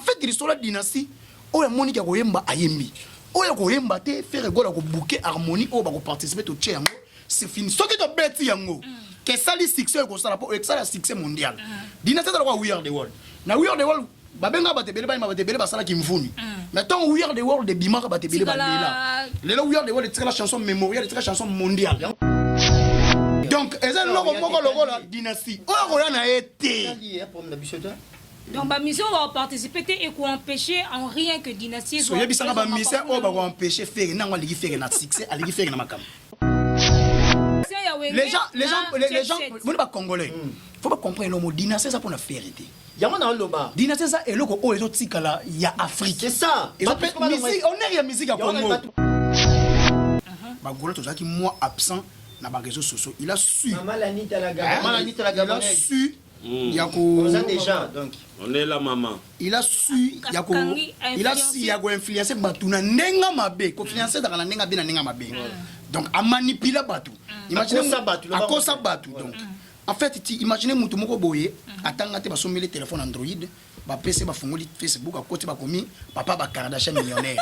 fait l'histoire de dynastie o ya moni ka koyemba ayembi o ya koyemba te faire gola ko bouquet harmonie o ba ko participer to tchango c'est fini ce que to beti yango que ça li succès ko ça pour ça la succès mondial dynastie dans We Are The World na We Are The World babenga batebele ba batebele basala ki mfuni mais tant We Are The World de bimaka batebele ba lela lelo We Are The World c'est la chanson mémoriale c'est la chanson mondiale donc eza loko moko logo la dynastie o ko na été donc ma mission va participer et qu'on empêcher en rien que dynastie soit bisanga ba mission o ba ko empêcher faire na ngwa ligi faire na succès aligi faire na makam les gens vous pas congolais faut pas comprendre le mot dynastie ça pour la vérité yamana loba dynastie ça et loko o ezotikala ya Afrique c'est ça musique on est ya musique à Congo ba golo to zaki moi absent na ba réseaux sociaux il a su Yako déjà donc on est là maman il a su Yako influencer batuna nenga mabe ko influencer dans la nenga bina nenga mabe donc a manipuler batu imaginez ça batu donc en fait imaginez mutu moko boye atanga te basomeli téléphone Android ba PC ba fongoli Facebook a côté ba komi papa ba Kardashian millionnaire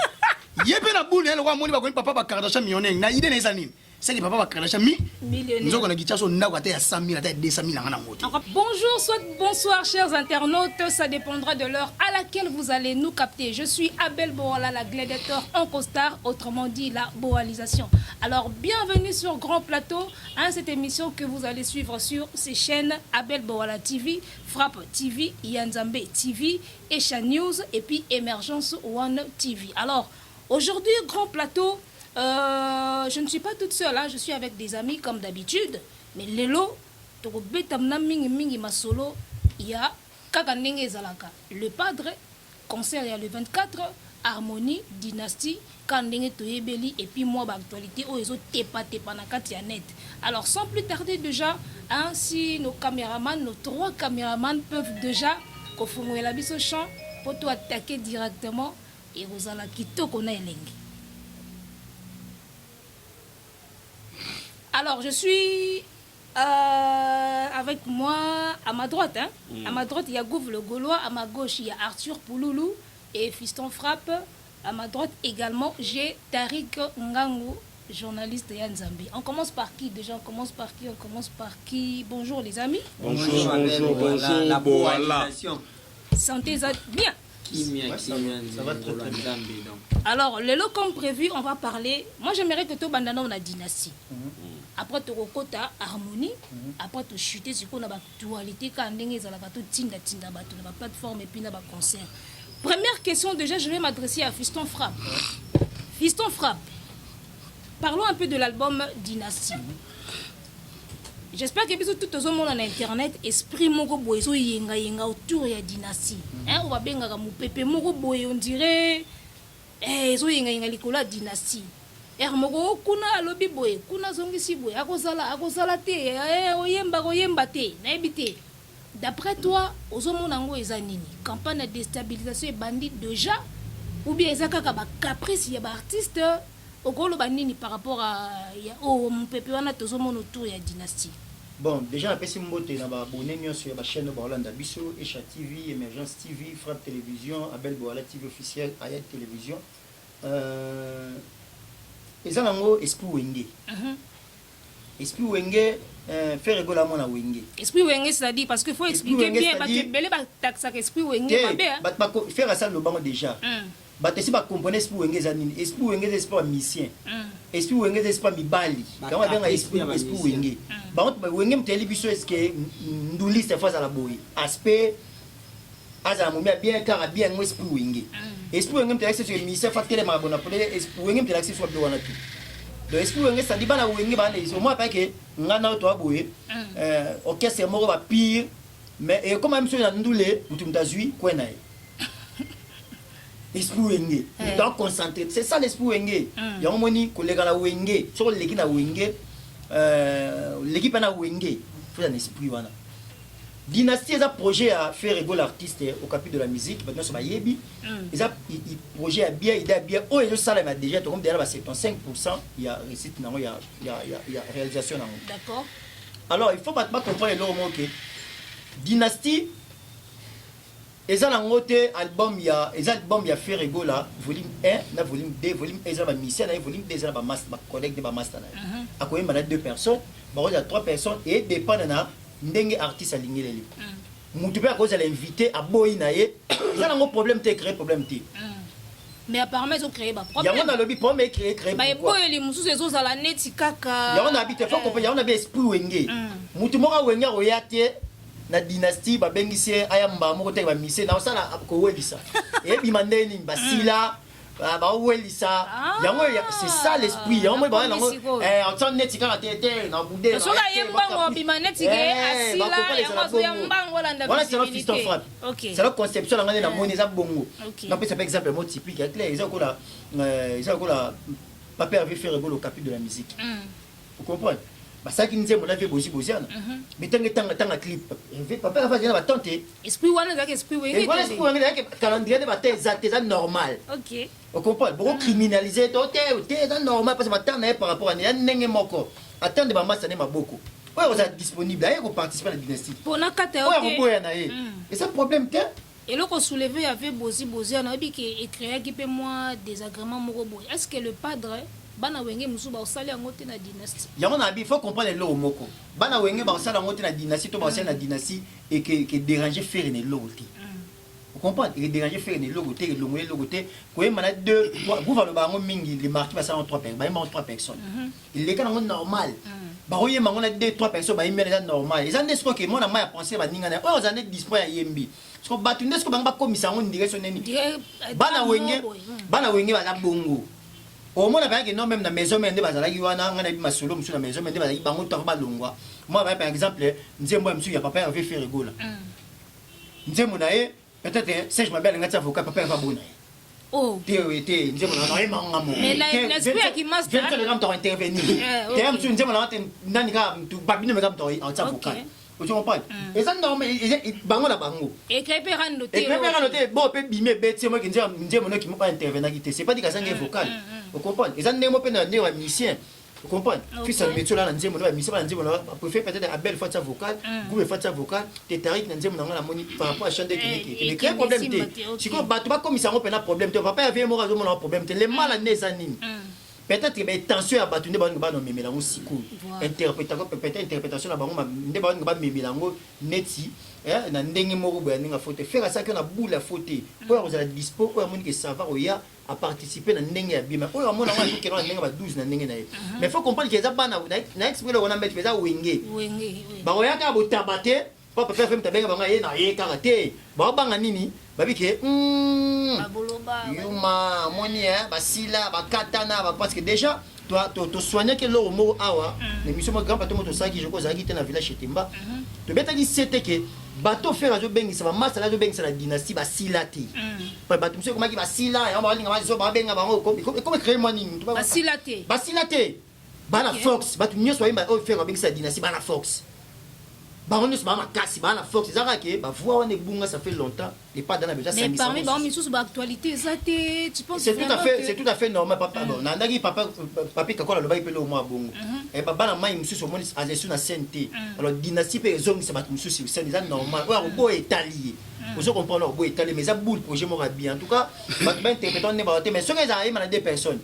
yebe na boule le roi moni ba komi papa ba Kardashian millionnaire na idée na zanini c'est que papa va Kardashian millionnaire. Bonjour, soit bonsoir chers internautes, ça dépendra de l'heure à laquelle vous allez nous capter. Je suis Abel Boala, la gladiateur en costard, autrement dit la boalisation. Alors bienvenue sur Grand Plateau, cette émission que vous allez suivre sur ces chaînes Abel Boala TV, Frappe TV, Yanzambe TV, Echa News et puis Émergence One TV. Alors aujourd'hui Grand Plateau. Je ne suis pas toute seule, hein. Je suis avec des amis comme d'habitude. Mais Lelo, il y a Kakanenge Zalaka. Le Padre, concert il y a le 24, Harmonie, Dynastie, Kandenge Toyebeli, et puis moi, actualité, Tepa Nakati net. Alors sans plus tarder déjà, hein, si nos caméramans, nos 3 caméramans peuvent déjà confirmer la bise au champ pour tout attaquer directement et vous allez quitter qu'on a elengi. Alors, je suis avec moi à ma droite. Hein? À ma droite, il y a Gouv le Gaulois. À ma gauche, il y a Arthur Pouloulou et Fiston Frappe. À ma droite également, j'ai Tariq Ngangu, journaliste Yanzambi. On commence par qui déjà? On commence par qui? Bonjour les amis. Bonjour. La boalisation. Santé bien. Ça va très bien. Alors, le lot comme prévu, on va parler. Moi, j'aimerais que tu bandana on a dynastie. Après, tu as harmonie. Après, tu chuter sur la actualité. Quand tu as la plateforme et puis la concert. Première question, déjà, je vais m'adresser à Fiston Frappe. Fiston Frappe, parlons un peu de l'album Dynastie. J'espère que tout le monde en internet esprit moko boy so yenga autour de la dynastie. Hein, on va bien pepe moko boy on dirait so yenga likola dynastie. Moko kuna lobi boy, kuna zongisi boy, akozala te, oyemba te, na ebité. D'après toi, ozomona ngo eza nini? Campagne de déstabilisation et bandit déjà ou bien ezaka ka ba caprice ya ba artiste okolo banini par rapport à mon pepe wana tozomona autour ya dynastie. Bon, déjà, je suis abonné sur la chaîne Borlanda Bisso, Echa TV, Émergence TV, Frappe Télévision, Abel Boala TV officiel, Ayat Télévision. Et ça, c'est Esprit Wenge. Esprit Wenge, faire rigoler à mon Wenge. Esprit Wenge, c'est-à-dire, parce qu'il faut expliquer bien, parce que Belé va taxer Esprit Wenge. Faire ça, le banc déjà. Si vous comprenez Esprit Wenge, Esprit Wenge, c'est pas mission. Esprit Wenge, c'est pas Mibali. Quand on a Esprit Wenge. Wenge mteli biso eske nduli cette fois à la boy aspect aza mo bien car bien mo esprit Wenge esprit Wenge mteli accès sur mission facteur ma bona pour esprit Wenge mteli accès sur be wana tout donc esprit Wenge ça dit bana Wenge bana iso moi pas que ngana to aboye orchestre moko ba pire mais et comme même sur ndule mutumtazui kwena esprit Wenge donc concentré c'est ça l'esprit Wenge ya moni kolega la Wenge sur l'équipe na Wenge l'équipe a Wenge, faut un esprit wana. Dynastie est un projet à faire rigoler l'artiste au capital de la musique, maintenant c'est Yebi. Ils a projet à bien, il a bien. Oh, et le salaire a déjà, tout comme derrière 75%, il y a réussite, il y a réalisation. D'accord. Alors il faut pas comprendre le mot que dynastie eza na ngote album ya Ferrego là volume 1 na volume 2 volume 1 ba mission na volume 2 eza ba master ba collègue de ba master na akoyemba na 2 personnes ba ya 3 personnes et dépend na ndenge artiste alingeli mutu pe akozala invité a boyi na ye eza na ngo problème te créer problème te mais apparemment ils ont créé ba problème yango na lobi problème créer ba boyi li mususu ezozala neti kaka yango na habite faut comprendre yango na be esprit wenge mutu moko wenge oyate na dynastie babengisi ayamba moko te ba mise na osala ko welisa et bimandeni basila ba welisa yango c'est ça l'esprit yango ba nango on neti kaka tete na budé na soka yembango bimaneti ke asila yango yembango landa voilà c'est notre histoire frappe c'est la conception la ngane na moni za bongo na peut par exemple mot typique clair ils ont la papa avait fait le capit de la musique vous comprenez basaki nzembo na vie bozi boziana mais tanga clip papa va dire ba tante esprit wana zaki esprit wenge voilà esprit wenge zaki calendrier de ba teza normal OK vous comprenez beaucoup criminaliser t'es normal parce que maintenant par rapport à ndenge moko attendre ba massa ne maboko ouais vous êtes disponible à participer à la dynastie pour na kata OK ouais na et ça problème te et là qu'on soulevait avait bozi boziana bi que créer qui peut moi désagrément moko boy est-ce que le padre bana wenge musu ba osali yango te na dynastie yango na bi faut comprendre le moko bana wenge ba osali yango te na dynastie to ba osali na dynastie et que déranger faire ne logote vous comprenez et déranger faire ne logote et longwe logote ko yema na deux vous va le bango mingi les marquis ba sala 3 personnes ba yema 3 personnes il est quand normal ba oyema ngona 2 3 personnes ba yema na normal ils en est ce que moi na ma penser ba ninga na o za ne display ya yembi parce que batunde ce que banga ba komisa ngo ndire soneni bana wenge ba na bongo au moins avec non même na maison mais ndeba zalaki wana ngana bi masolo musu na maison mais ndeba zalaki bango to ba longwa moi par exemple nzembo musu ya papa avait fait rigola nzembo na ye peut-être Serge Mabel ngati avocat papa va bona oh te nzembo na ye manga mo mais l'esprit qui master je te demande d'intervenir te musu nzembo na ndani ka tu babino me ka to avocat tu comprends et ça non mais bango na bango et créperano te bon pe bimé bête moi qui nzembo no qui mo pas intervenir qui c'est pas dit que ça vocal vous comprenez ils ont des mots pénal des musiciens vous comprenez fils de métier là dans nzembo na musicien na nzembo na préfère peut-être Abel fait sa vocal Goube fait sa vocal te Tariq na nzembo na moni par rapport à chanter qui mais quel problème te si ko ba tu pas comme ça on peut na problème te papa avait mort na problème te les mal à nezanine peut-être que tension à battu ne ba no memela ngo siku interprétation peut-être interprétation na bango ne ba memela ngo neti na ndenge moko boya ninga faute faire ça que na boule la faute pour vous aller dispo pour moni que ça va oya à participer na ndenge ya bima oyo mona ngwa ke na ndenge ba 12 na ndenge na ye mais faut comprendre que ça bana na expliquer le wana mettre feza wenge ba oya ka botabate pas papa fait tabenga banga ye na ye karate ba banga nini babike yuma moni basila bakatana ba parce que déjà toi soigner que le mot awa l'émission mo grand bateau moto saki je ko zaki te na village Chetemba to betaki c'était que bateau faire azo bengi ça va massa azo bengi ça la dynastie basilati pa bateau monsieur komaki basila ya ba linga ba zo ba benga bango comme créer moi nini basilate bana fox bateau nyoso yimba o faire bengi ça dynastie bana fox baronne se mama kasi bana fox zaka ke ba voix on bunga ça fait longtemps et pas dans la besoin mais parmi bon mais sous actualité ça tu penses c'est tout à fait normal papa bon nandaki papa kakola loba ipelo mo bongo et baba na mai mususu mo azesu na santé alors dynastie pe zong c'est battu mususu c'est déjà normal ou bo étalé vous comprenez bo étalé mais ça boule projet mo bien en tout cas ba interprétant ne ba mais ce que ça aime na deux personnes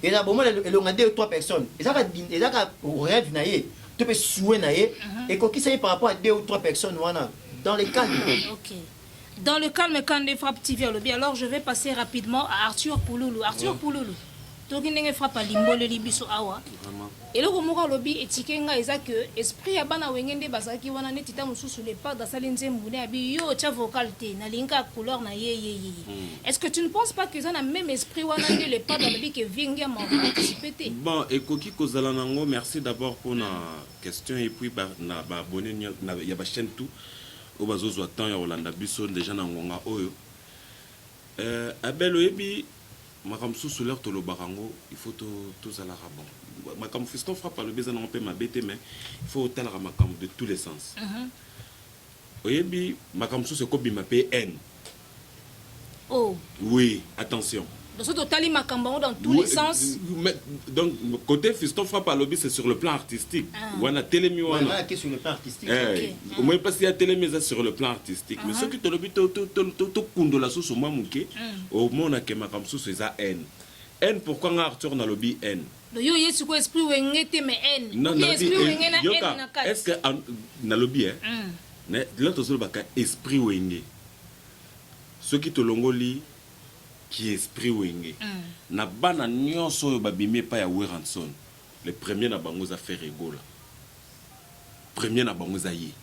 et là bon moi et on a deux ou trois personnes et ça rêve na ye tu peux souhaiter naïe et quoi qu'il s'agit par rapport à 2 ou 3 personnes voilà dans le calme. OK. Dans le calme quand les frappes TV le bien alors je vais passer rapidement à Arthur Pouloulou. Arthur Pouloulou. To kinenge frappe à limbolo libiso awa. Et le moko lobi etikenga eza que esprit ya bana wengende basaki wana netita mususu le pas dans salinze mbune abi yo cha vocal te na linga couleur na ye. Est-ce que tu ne penses pas que ça na même esprit wana que le pas dans le bi que vinga m'a participé? Bon et koki kozala nango merci d'abord pour na question et puis na ba abonné na ya ba chaîne tout au bazozo temps ya Rolanda biso déjà na ngonga oyo Abel oyebi makamsu sur l'air tolo barango il faut tous à la rabon makam fiston frappe le besoin on peut m'abêter mais il faut tel ramakam de tous les sens oyebi makamsu c'est comme ma PN oh oui attention Donc, totali makambo dans tous les sens. Donc, côté Fiston Frappe à lobby, c'est sur le plan artistique. On a télémi, on a sur le plan artistique. Au moins, parce qu'il y a télémi sur le plan artistique. Mais ceux qui te lobby, tout kundo la sous au moins mouké, au moins, on a qu'un makam sous c'est N. N, pourquoi on a Arthur dans le lobby N? Donc, il y a ce esprit où il y a mais N. Non, est-ce que dans le lobby, là, tu as esprit où il y a ceux qui te l'ongoli, qui esprit wenge na bana nyonso yo babimi pa ya Weranson le premier na bango za faire rigola premier na bango za yi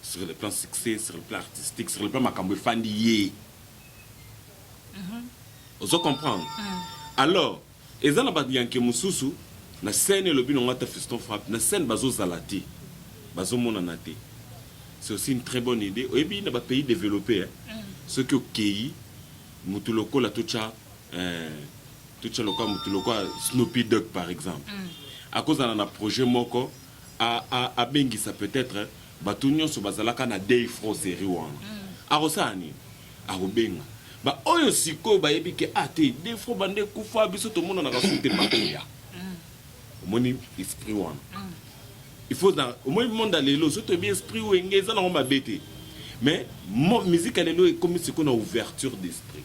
sur le plan succès sur le plan artistique sur le plan makambo fandi yi ozo comprendre alors ezana ba yanke mususu na scène le bino ngata Fiston Frappe na scène bazo zalati bazo mona naté c'est aussi une très bonne idée et puis na ba pays développés ceux qui au pays Mutuloko la tucha loka Mutuloko Snoopy Dogg par exemple. À cause d'un projet moko à bengi ça peut-être batunyo so bazalaka na day fro série wana. A rosani a robenga. Ba oyo siko ba yebike ate day fro bande kufa biso to mona na kasute bakoya. Moni esprit wana. Il faut dans au moins monde aller lo so to bien esprit wenge za na ngoma bete. Mais musique elle est comme si qu'on a ouverture d'esprit.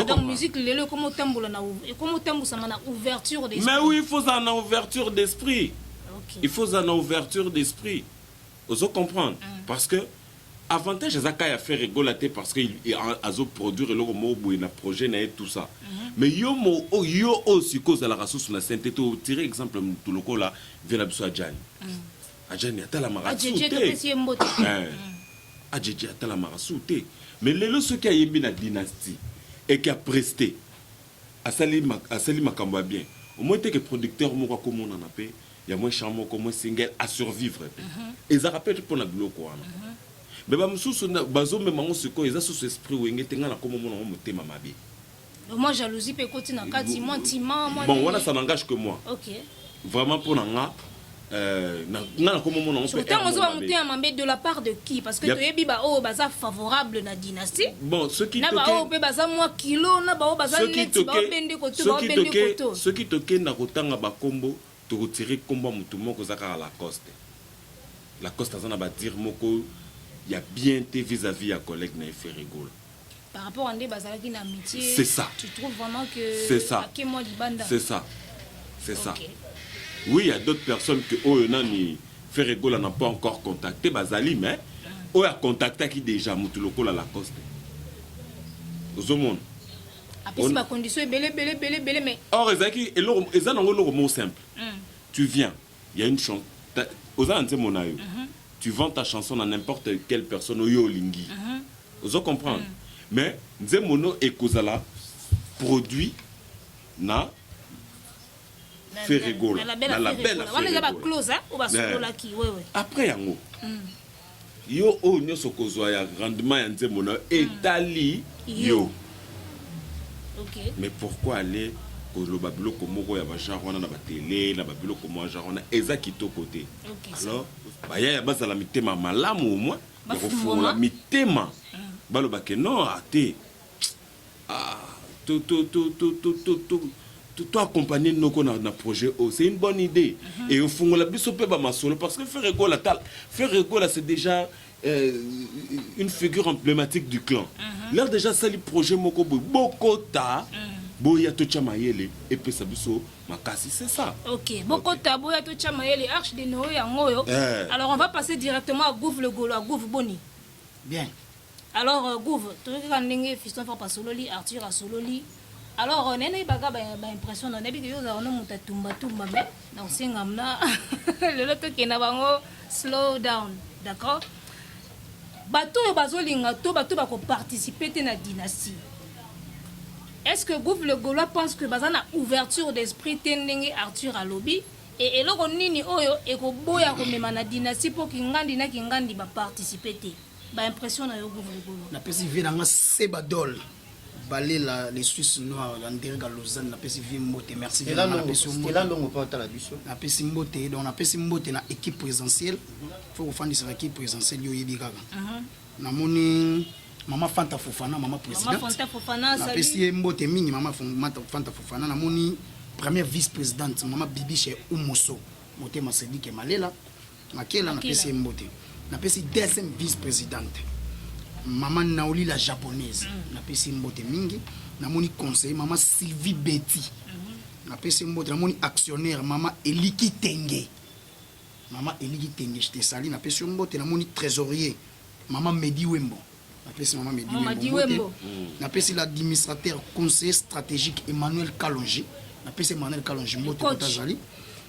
Donc musique lelo comme tembo na comme tembo ça na ouverture d'esprit. Mais oui, il faut ça na ouverture d'esprit. Il faut ça na ouverture d'esprit. Vous comprendre parce que avantage ça à faire rigolater parce que il a produire le mot na projet na tout ça. Mais yo aussi cause à la ressource na sainteté tirer exemple tout le là vient biso Adjani. Adjani atala marasouté. Adjani atala marasouté. Mais lelo ce qui a yembi na dynastie et qui a presté à Sali Makamba bien. Au moins, que producteur, moi, comme on en a payé, il y a moins charmant, comme moi, single à survivre. Et ça rappelle pour la bloc. Mais bazo même on se co, ils ont sous esprit où ils ont comme on a thème ma vie. Moi, jalousie peut continuer dans quatre mois. Bon, voilà, ça n'engage que moi. Ok. Vraiment pour n'anga. De la part de qui? Parce que tu es favorable à la dynastie. Bon, ce qui te na kotanga ba kombo to retirer kombo mutu moko zaka la coste. La coste azana ba dire moko ya bien té vis-à-vis à collègue na fait rigolo. Par rapport à des bazalaki na amitié. C'est ça. Tu trouves vraiment que c'est ça. C'est ça. C'est ça. Oui, il y a d'autres personnes que Nani Ferregola n'a pas encore contacté, Bazali, mais on a contacté qui déjà Moutuloko la Lacoste. Aux hommes. Après, c'est ma condition, belé, mais. Or, ils ont un mot simple. Tu viens, il y a une chanson. Tu vends ta chanson à n'importe quelle personne, Oyo Lingi. Vous comprenez? Mais Nzemono et Kozala produit na. Ferregola la belle après yango yo o nyoso kozwa ya rendement ya nzemona etali yo. Mais pourquoi aller koloba biloko moko ya ba genre wana na ba télé na ba biloko mo genre wana eza kitoko te? Alors baya ya bazala mitema malamu au moins ya kofungola mitema baloba ke non ate toi accompagner nos projet c'est une bonne idée et au fond la biso pe ba masolo parce que Ferregola c'est déjà une figure emblématique du clan. Là déjà ça le projet moko bokota boya to chamayele et puis ça biso makasi c'est ça. OK bokota boya to chamayele arche de Noé yangoyo. Alors on va passer directement à Gouv le Golo à Gouv Boni. Bien. Alors Gouv to ka ndenge Fiston Frappe sololi Arthur a sololi. Alors on a une impression on a dit que yo za on muta tumba mais na usingamna le loto ke na bango slow down, d'accord? Bato yo bazolinga to bato ba ko participer te na dynastie. Est-ce que Gouv le Gaulois pense que bazana ouverture d'esprit tendenge Arthur a lobby et eloko nini oyo e ko boya ko mema na dynastie pour kingandi ba participer te? Ba impression na yo Gouv le Gaulois. Na pesi vinanga sebadol. Les Suisses noirs, André Galozan, la PCV Mbote, merci. Et là, on peut la mission. La PCV Mbote, donc la PCV Mbote, na équipe présidentielle. Il faut qu'on fasse l'équipe présidentielle, yo yebi gaga. Na moni Maman Fanta Fofana, maman présidente. Maman Fanta Fofana, na salut. pesi mbote mingi maman Fanta Fofana na moni première vice-présidente maman Bibi chez Umoso. Moté ma sedi ke malela. Makela na pesi mbote. Na pesi deuxième vice-présidente. Maman Naoli la japonaise. Na pesi mbote mingi. Na moni conseiller maman Sylvie Betty. Na pesi mbote na moni actionnaire maman Eliki Tenge. Maman Eliki Tenge je te sali na pesi mbote na moni trésorier maman Medi Wembo. Napesi maman Medi Wembo. Napesi l'administrateur conseiller stratégique Emmanuel Kalonji. Napesi Emmanuel Kalonji mbote kotazali.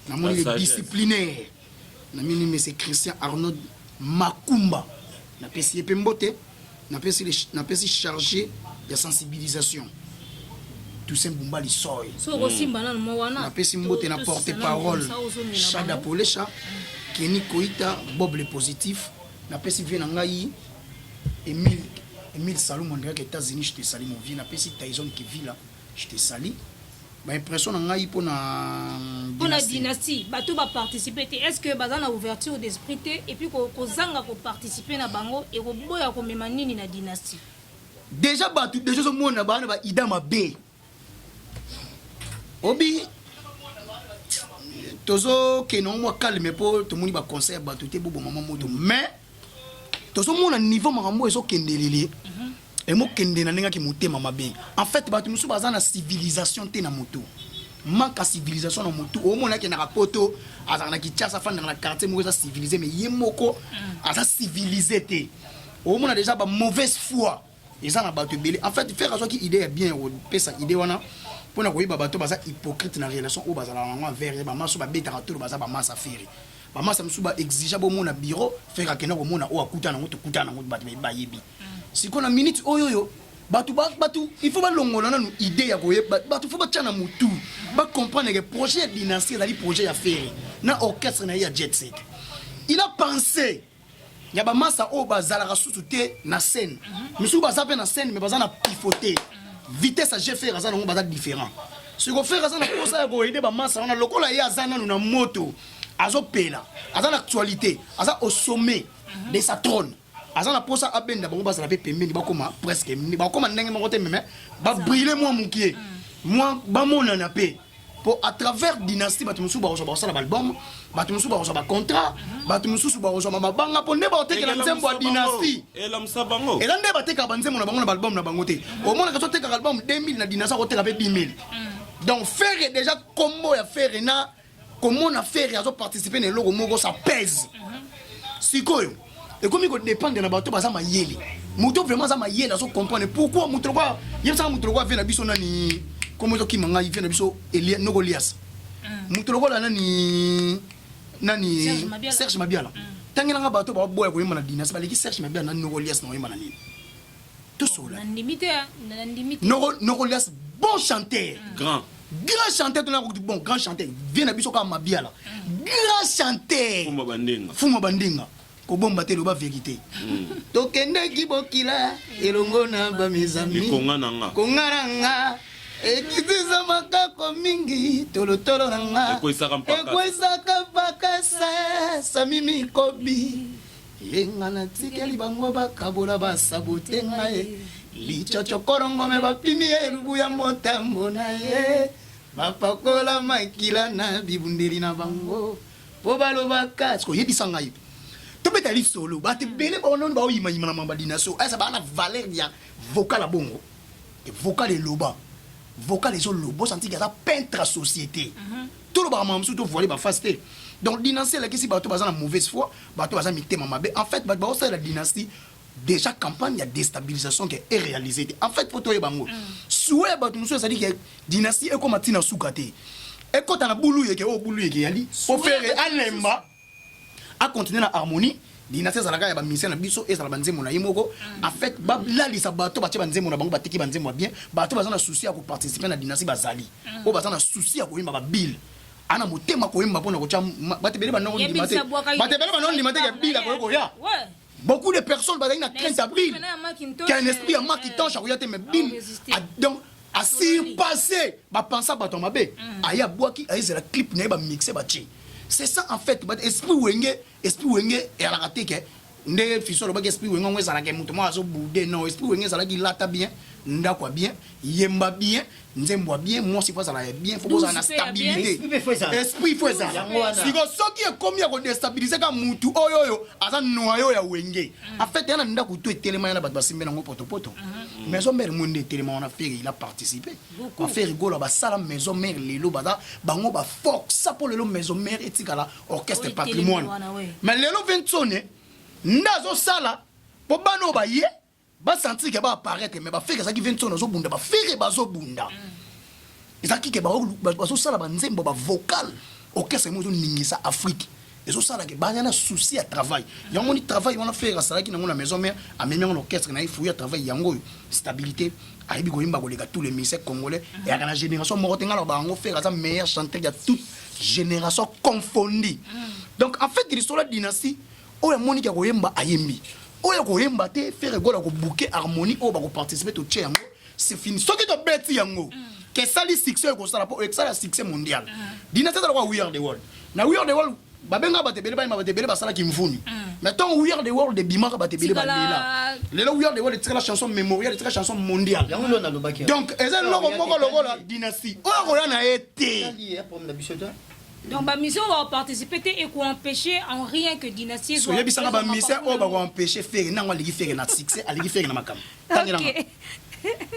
Namoni le disciplinaire. Namini monsieur Christian Arnaud Makumba. Napesi yepe mbote. Napesi chargé de sensibilisation. Toussaint Boumbali Soy. Napesi mbote na porte-parole Chada Polecha. Kenny Koita Bob le positif. Napesi vie na ngai Emile Salou, mon gars, aux États-Unis, je te salue, mon vieux. Napesi Tyson qui vit là, je te salue. Bah, impression n'a pour la dynastie. Bah, tout va participer. Est-ce que bah, dans la ouverture d'esprit et puis qu'on zanga pour participer na bango et qu'on boya qu'on memanini na dynastie. Déjà, bah, déjà, ce monde là, bah, ida ma bé. Obi. Tozo que non moi calme pour tout le monde va conseil bah tout est beau maman moto mais tozo mon niveau marambo ezo kendelele et mo kende na nenga ki motema mabe en fait ba tout baza na civilisation te na moto manque à civilisation na moto au mona ke na rapoto azana ki tia sa fan dans la quartier mo za civilisé mais yemoko aza civilisé te au mona déjà ba mauvaise foi ils en battu belé en fait faire raison qui idée est bien ou pesa idée wana pour na koyiba bato baza hypocrite na relation au bazala na vers ba maso ba beta tout baza ba masa faire ba masa msuba exiger bo mona bureau faire que na ko mona o akuta na moto kuta na moto bato ba yebi si kona minute oyoyo bato il faut ba longola na idée ya koyeba bato faut ba tchana mutu ba comprendre que projet dynastie la projet ya faire na orchestre na ya jet set il a pensé ya ba masa o bazala ka susuté na scène msuba za pe na scène mais baza na pivoter vitesse à j'ai fait razana on bazak différent ce qu'on fait razana pour ça go aider ba massa on a lokola ya zana na moto azo pela azana actualité aza au sommet de sa trône azana pour ça abenda bango bazala pe pembeni bakoma presque bakoma ndenge moko te meme ba briller moi mukie moi ba mona na pe pour à travers dynastie batu musu ba reçoit ça l'album batu musu ba reçoit contrat batu musu ba reçoit mabanga pour ne ba teke la nzembo dynastie et la msabango et là ne ba teke ba nzembo na bango na album na bango te au moins ka teke album 2000 na dynastie ko teke 10 000 donc faire déjà combo ya faire na comment on a fait à participer dans le moko ça pèse sikoyo et comme il dépend de na bato baza mayele muto vraiment za mayele so comprendre pourquoi muto kwa yebsa muto kwa vena biso nani comme ça qui manga il vient biso Elia Nogolias muto kwa nani Serge Mabiala tangi nga bato ba boya ko yema na dynastie baleki Serge Mabiala nani Nogolias na yema na nini tout cela Nogolias bon chanteur grand chanteur bon grand chanteur vient na biso ka Mabiala grand chanteur Fuma Bandinga ko bomba te lo ba vérité to kende ki bokila elongo na ba mizami ko ngaranga ekitiza makako mingi tolotolo nanga ekwesaka pakasa samimi kobi yenga na tikeli bango bakabola basabote ngaye lichocho korongo me bapimi erubu ya motambo na ye bapakola makila na bibundeli na bango po balobaka siko yebisa ngai to beta li solo ba te bele ba non ba oyima yima na mamba dinaso esa ba na valeur ya vocal bongo et vocal loba vocal les lobo senti que ça peintre la société tout le ba mamsu to voler ba fasté donc dynastie la kisi ba to baza na mauvaise foi ba to baza mitema mabe en fait ba ça la dynastie déjà campagne de déstabilisation qui est réalisée en fait pour toi bango souhait ba to ça dit que dynastie est comme tina soukate et quand on a boulou yeke o boulou yeke yali pour faire alemba à continuer la harmonie dynastie zalaka ya ba mission na biso et zalaba nzemo na yemoko en fait ba la lisa bato ba teba nzemo na bango batiki ba nzemo bien bato bazana souci à participer na dynastie bazali o bazana souci à ko yimba ba bill ana motema ko yimba pona ko cha batebele ba non limité batebele ba non limité ke bill ko ya beaucoup de personnes bazali na crainte d'abril qu'un esprit en qui tanche à te mais bim donc à surpasser ba pensa bato mabe aya boaki aya la clip na ba mixer ba chi c'est ça en fait esprit wenge et à la raté que nde fiso lo ba esprit wenga ngweza la ke mutu mo azo bouder non esprit wenga za la ki lata bien ndakwa bien yemba bien nzembo bien moi si ça la bien faut poser na stabilité esprit faut ça si go soki e komi ya ko déstabiliser ka mutu oyo aza noyo ya wenge en fait yana ndako to etelema yana bato basimbe nango poto maison mère monde etelema on a fait il a participé on fait rigolo ba sala maison mère lelo bada bango ba fox ça pour lelo maison mère etikala orchestre patrimoine mais lelo 20 sonne ndazo sala po bano ba ye ba sentir que ba apparaître mais ba faire que ça qui 20 sonne zo bunda ba faire ba zo bunda ezaki ke ba zo sala ba nzembo ba vocal orchestre mo zo ningisa Afrique et ça là que ba yana souci à travail yango ni travail on a fait ça là qui na la maison mère a même l'orchestre na il faut y travail yango stabilité aibi ko imba ko les tous les musiciens congolais et à la génération motenga la bango faire ça meilleur chanteur de toute génération confondue donc en fait l'histoire de dynastie oya moni ko yemba ayembi oya ko yemba te faire gola ko bouquet harmonie o ba ko participer to tchengo c'est fini ce qui to beti yango que ça li succès ko ça pour que ça la succès mondial dynastie de quoi weird the world na weird the world babenga batebele ba batebele ba sala kimfuni mais ton weird the world de bimaka batebele ba lela lelo weird the world c'est la chanson mémoriale c'est la chanson mondiale donc ezali loko moko lokola dynastie oya ko yana été donc la mission va participer et qu'on empêcher en rien que dynastie so yebi sanga ba mission o ba ko empêcher faire na ngwa ligi faire na succès aligi faire na makam tangela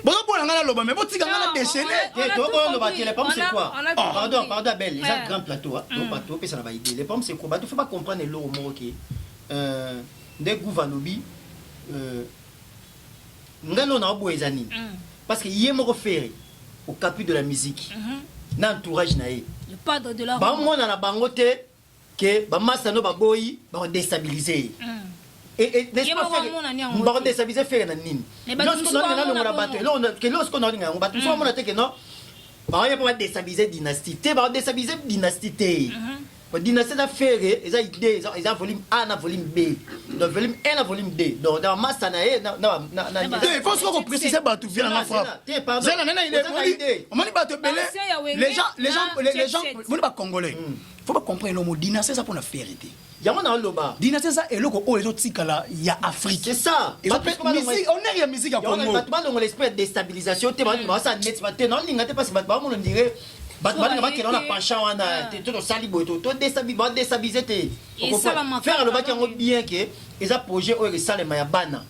bon pour ngana loba mais botika ngana déchaîner les pommes c'est quoi pardon Abel les grand plateau plateau pe ça va idée les pommes c'est quoi tu faut pas comprendre le mot OK des gouvanobi ngano na boezani parce que yemo faire au capu de la musique na entourage na ye le padre de la ba mona na bangote que ba massa no ba boyi ba déstabiliser et n'est-ce pas faire ba déstabiliser faire na nini lorsqu'on a na bateau lorsqu'on a na bateau so mona te que non ba ya pas déstabiliser dynastie te ba déstabiliser dynastie te ba dynastie da faire eza idée eza volume A na volume B donc volume 1 na volume 2 donc dans massa na il faut qu'on précise ba tu viens na frappe zela nana il est on m'a dit ba te belé les gens vous pas congolais faut pas comprendre le mot dynastie ça pour la vérité yango na loba dynastie ça et loko o ezotikala ya Afrique c'est ça musique on est ya musique ya Congo ba to l'esprit de déstabilisation te ba ça net ba te non linga te parce que ba on dirait ba ke na penchant wana te to sali boto to déstabiliser te faire le baki yango bien que eza projet o le salema ya bana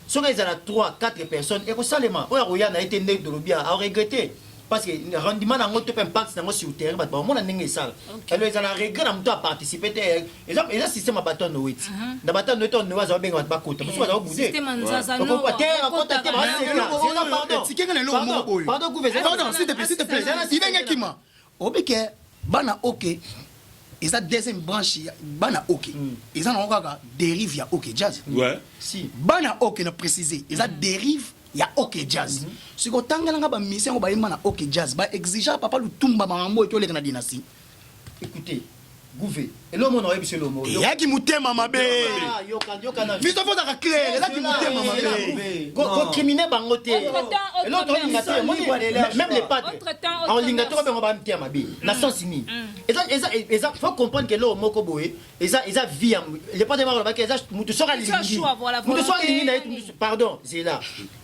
so que ils a 3 4 personnes et ko salema o ya na été né de lobia a regretter parce que le rendement n'a pas impact sur le terrain bah on a n'engagé ça alors ils ont un regret à me participer et là système à bâton no wait na bâton no to no va bien ba côté parce que va bouger système nzaza no pardon pardon s'il te plaît il vient kima obike bana OK ils ont deuxième branche bana OK ils ont encore dérive ya OK jazz ouais si bana OK na préciser ils ont dérive ya OK jazz si ko tangala nga ba mission ko ba yima na OK jazz ba exigeant papa lutumba mambo to leka na dynastie écoutez gouvé et l'homme on aurait le mot ya ki mutema mabe vite faut ça clair là ki mutema mabe ko criminel bangote et l'autre même les padres en lingato ba ba mutema mabe na sens ni et ça faut comprendre que l'homme moko boé et ça vie les padres ba que ça mutu sora lingi mutu sora lingi na pardon c'est là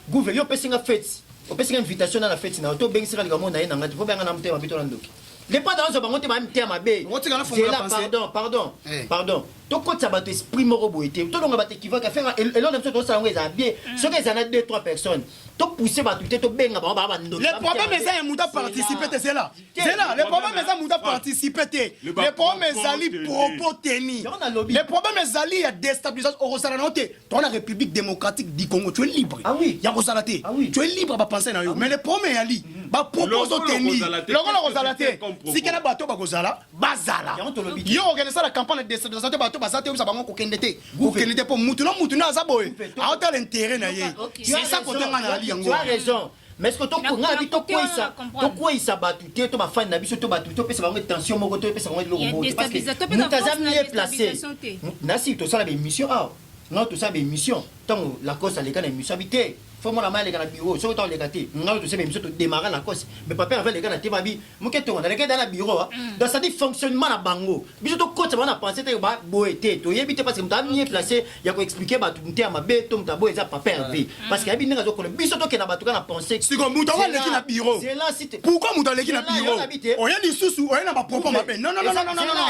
gouvé yo pesinga fête o pesinga invitation na la fête na to bengisira likamo na ye na ngati faut benga na mutema bito landoki les pas dans ce moment tu vas me dire ma bé pardon to ko tsabato esprit moko boité to longa baté qui va faire et l'on aime tout ça ngeza bien ce que ça na 2 3 personnes to pousser ba tout to benga ba ndo les problèmes ça muta participer c'est là les problèmes ça muta participer les problèmes zali propos tenir les problèmes zali ya déstabilisation au Rwanda noté dans la République démocratique du Congo tu es libre ah oui ya Rosalaté tu es libre ba penser na yo mais les problèmes ali ba propose tenir le Rosalaté si kana bato ba kozala bazala yo organiser la campagne de déstabilisation bato bazate ou ça bango ko kendete pour mutu na azaboy a autant l'intérêt na ye c'est ça ko tanga na ali yango tu as raison mais est-ce que to konga bi to quoi ça batu te to ba fan na biso to batu to pesa bango tension moko to pesa bango lo moko parce que mutazami est placé na si to ça la émission ah non tout ça émission tant la cause à l'école émission habité faut mon amale dans le bureau so to le gâté ngalo to se même to démarrer la course mais papa avec les gars na te babi mo ke to on les gars dans le bureau dans ça dit fonctionnement na bango biso to coach on a pensé te ba boete to yebite parce que m'ta mieux placé ya ko expliquer ba tout à ma bé to m'ta bo eza papa hervé parce que yabi nga zo ko biso to ke na ba to na penser c'est comme muto va leki na bureau c'est là si pourquoi muto leki na bureau oya lisusu oya na ba propos mabe non il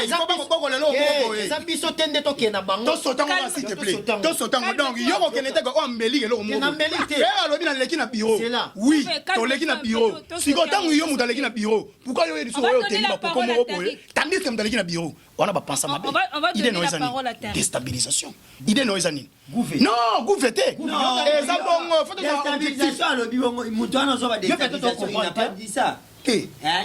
faut pas ko le lobo eza biso tende to ke na bango to sotango s'il te plaît to sotango donc yoko kenete ko ambeli ke lo mo alobi na leki na bureau oui to leki na bureau siko tango yo muto leki na bureau pourquoi yo lisusu oyo teni ba propos moko boye tandis que muto leki na bureau on a pas pensé mabe idée no eza ni déstabilisation idée no eza ni non gouvete eza bongo faut déstabilisation alobi bongo muto ana zo ba déstabilisation il n'a pas dit ça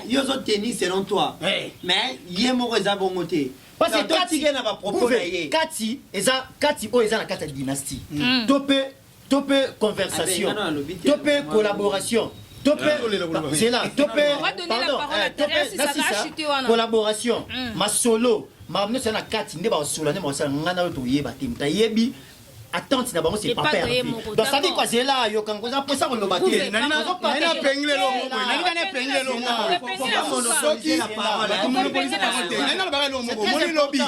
yo zo tenir selon toi mais yé moko eza bongo te parce que kati na ba propos na ye kati o eza na kati ya dynastie topé conversation topé collaboration topé c'est là topé pardon topé collaboration masolo mamne c'est na kati nde ba solo ne mo sa ngana to yeba timta yebi attente na bango c'est pas perdre donc ça dit quoi c'est là yo quand ça pour ça on le battre nani na pengle lo mo nani na pengle lo mo soki la parole nani na ba lo mo moni lobi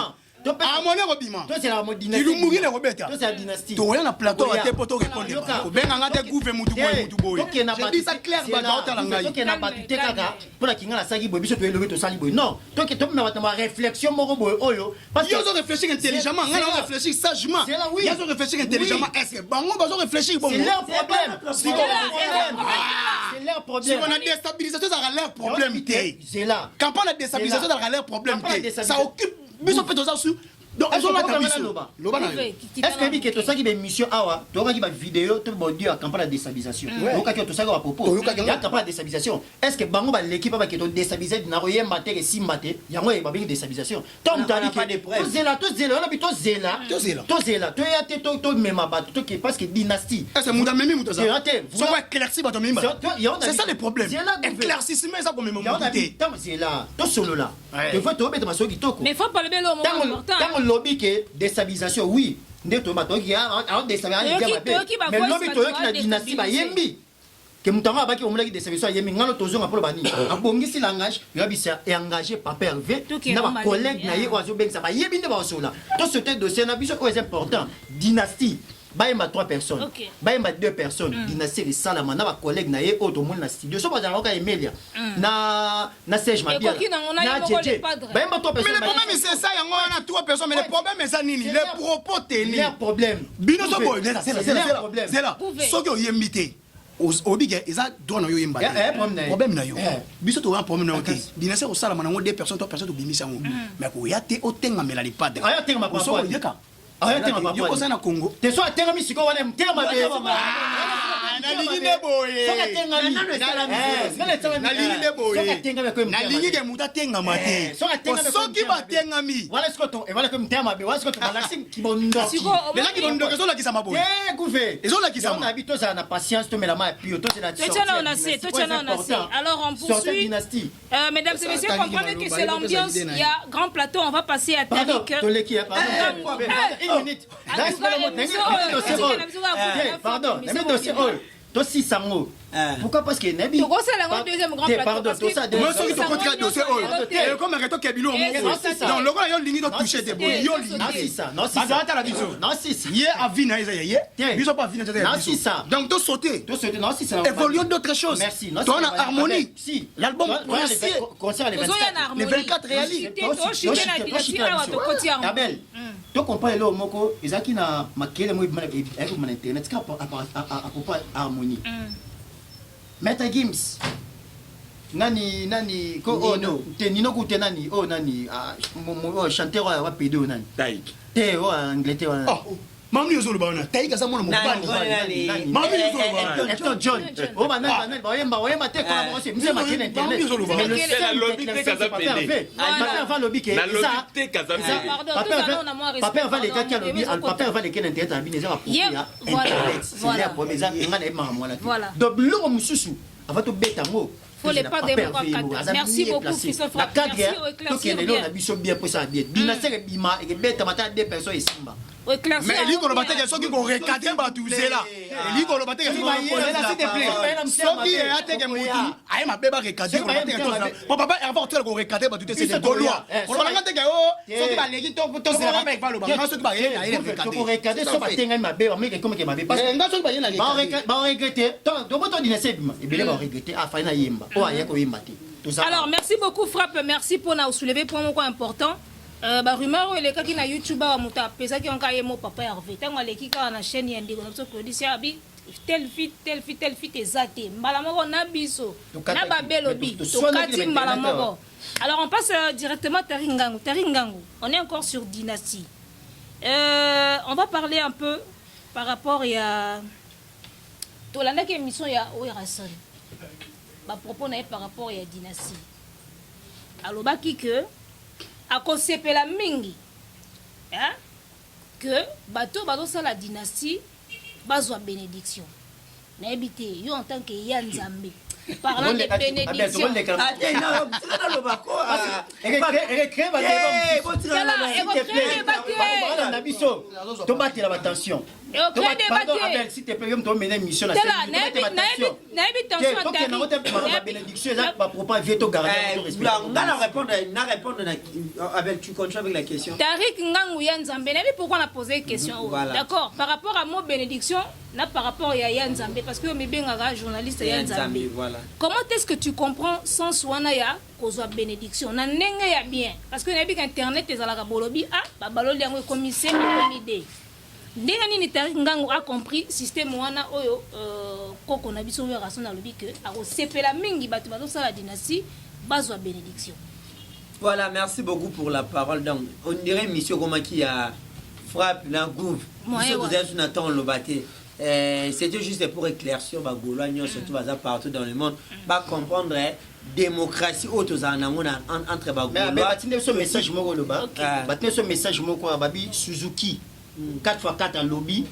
amone robima to c'est la dynastie ilumuki le robeta to c'est la dynastie to ya na plateau a te poto répondre ko benga ngate gouve mutu boy je dis ça clair ba ta otala ngai to ke na batute kaka pour la kinga la sagi boy biso to elobi to sali boy non to ke to na batama réflexion moko boy oyo parce que ils ont réfléchi intelligemment ngana réfléchir sagement ils ont réfléchi intelligemment est-ce que bango ba réfléchir bon c'est leur problème c'est leur problème si on a déstabilisation ça a leur problème c'est là quand on a déstabilisation ça a leur problème ça occupe biso pe to ça sur donc ils ont la mission loba na est-ce que biki to saki be mission awa to ka ki ba vidéo to bo dio campagne de déstabilisation to ka ki to saki ba propos ya campagne de déstabilisation est-ce que bango ba l'équipe ba ki to déstabiliser na royemba te ke simbate yango ba bengi déstabilisation tom tali ke to zela on a bi to zela to ya te to mema ba to ke parce que dynastie est-ce que muda memi muto ça so va éclaircir ba to memi c'est ça le problème éclaircissement ça comme memo muté tom zela to solo là il faut to mettre ma soki toko mais faut pas le belo important lobby que déstabilisation oui ndeto ba to ki a déstabilisation mais lobby to ki na dynastie ba yembi que mutanga ba ki omula ki déstabilisation yembi ngalo tozonga pour bani abongisi langage yo bisa et engagé papa Hervé na ba collègue na ye ozo bengisa ba yembi nde ba sola to ce dossier na biso est important dynastie Baïma 3 personnes, Baïma 2 personnes, dynastie de Salama, na collègue na ye auto monde na studio, so ba janga Emilia, na Serge Mabia, na JJ, Baïma 3 personnes. Mais le problème c'est ça, yango na 3 personnes, mais le problème c'est ça nini, les propos teni. Le problème. Bino so boy, c'est là. So que yembité. Obige eza droit na yo yemba. Problème na yo. Biso to un problème na yo te. Dynastie au Salama na 2 personnes, 3 personnes to bimisa ngo. Mais ko ya te otenga mela les padres. Aya tenga ma papa. Yo ko sana Congo. Te so atenga misiko wana mtenga mabe. nalingi nde boye nalingi ke mutu atengama te soki batengami eza kibondo ezolakisama boye ezolakisama alors on poursuit mesdames et messieurs comprenez que c'est l'ambiance il y a grand plateau on va passer à Tariq pardon dossier sango pourquoi parce que nabi to gosa la deuxième grand plateau parce que moi ce qui te contre dossier et comme reto kebilo non le gars yo lingi do toucher te boy yo lingi non si ça la biso non si ye avina eza ye biso pas avina non si ça donc to sauter non si ça évoluons d'autres choses merci toi on a harmonie si l'album concert les 24 réalistes Abel to comprendre lo moko ezaki na makele mo eko na internet ka à propos harmonie Meta Gims nani ko ono te nino kute nani nani chanteur wa pédo nani Taïk te Angleterre wa Mami yozolo baona Taïk asa mwana mobali Mami yozolo baona Elton John banal bayemba te collaboration mse makele internet c'est la lobby te kaza pende papa lobby ke ça papa va les gars qui a lobby papa va les gars internet abi neza voilà voilà pour ça ngana ema mwana donc lo mususu ava to beta ngo faut les pas des merci beaucoup Christophe merci au éclaircissement bien pour ça bien dynastie bima et beta mata deux personnes et simba mais il ko bateke soki ko recadrer ba tout c'est là eliko loba te soki ateke mutu aye mabeba rekadre po papa erva otela ko rekadre batu te c'est des gaulois olobanga teke o soki baleki to c'est pas mec va loba nga soki baye na ye rekadre ko rekadre so batenga mabeba mais comme que mabeba nga soki baye na rekadre ba regretter to boto dina sebima ebele ba regretter afa na yemba o aye ko yemba te. Alors merci beaucoup Frappe, merci pour nous soulever point moko important. Ba rumeur ele kaki na YouTube ba muta pesa ki onka yemo papa Hervé. Tango aleki ka na chaîne ya ndiko na so producer abi tel fit ezate. Mbala moko na biso. Na ba belobi to kati mbala moko. Alors on passe directement Taringangu. Taringangu, on est encore sur Dynastie. On va parler un peu par rapport à tolanda ke émission ya Oyerason. Ba propos na par rapport à Dynastie. Alobaki que à kosepela mingi hein que bato bazo la dynastie bazwa bénédiction na ebité yo en tant que Yanzambe parlant de bénédiction tu continues avec la question. Tarik Ngangu Yanzambe, pourquoi on a posé une question? D'accord, par rapport à mon bénédiction, par rapport à Yanzambe, parce que je suis un journaliste Yanzambe. Voilà. Comment est-ce que tu comprends sans soinaya kozwa bénédiction? Na nenga ya bien parce que na bi internet ezalaka bolobi ba baloli yango commissaire comité. Ndenge nini Tarik Ngangu a compris système wana oyo koko na biso yo rason na lobi que a sepela mingi batu bazo sala dynastie bazwa bénédiction. Voilà, merci beaucoup pour la parole. Donc, on dirait monsieur comment qui a frappé la gouve. Monsieur vous êtes Nathan Lobaté. C'était juste pour éclaircir ma Gaulois, surtout partout dans le monde, pas comprendre démocratie autres entre Bagoulois. Mais ce message moko loba, batne ce message moko babi Suzuki 4x4 en lobby.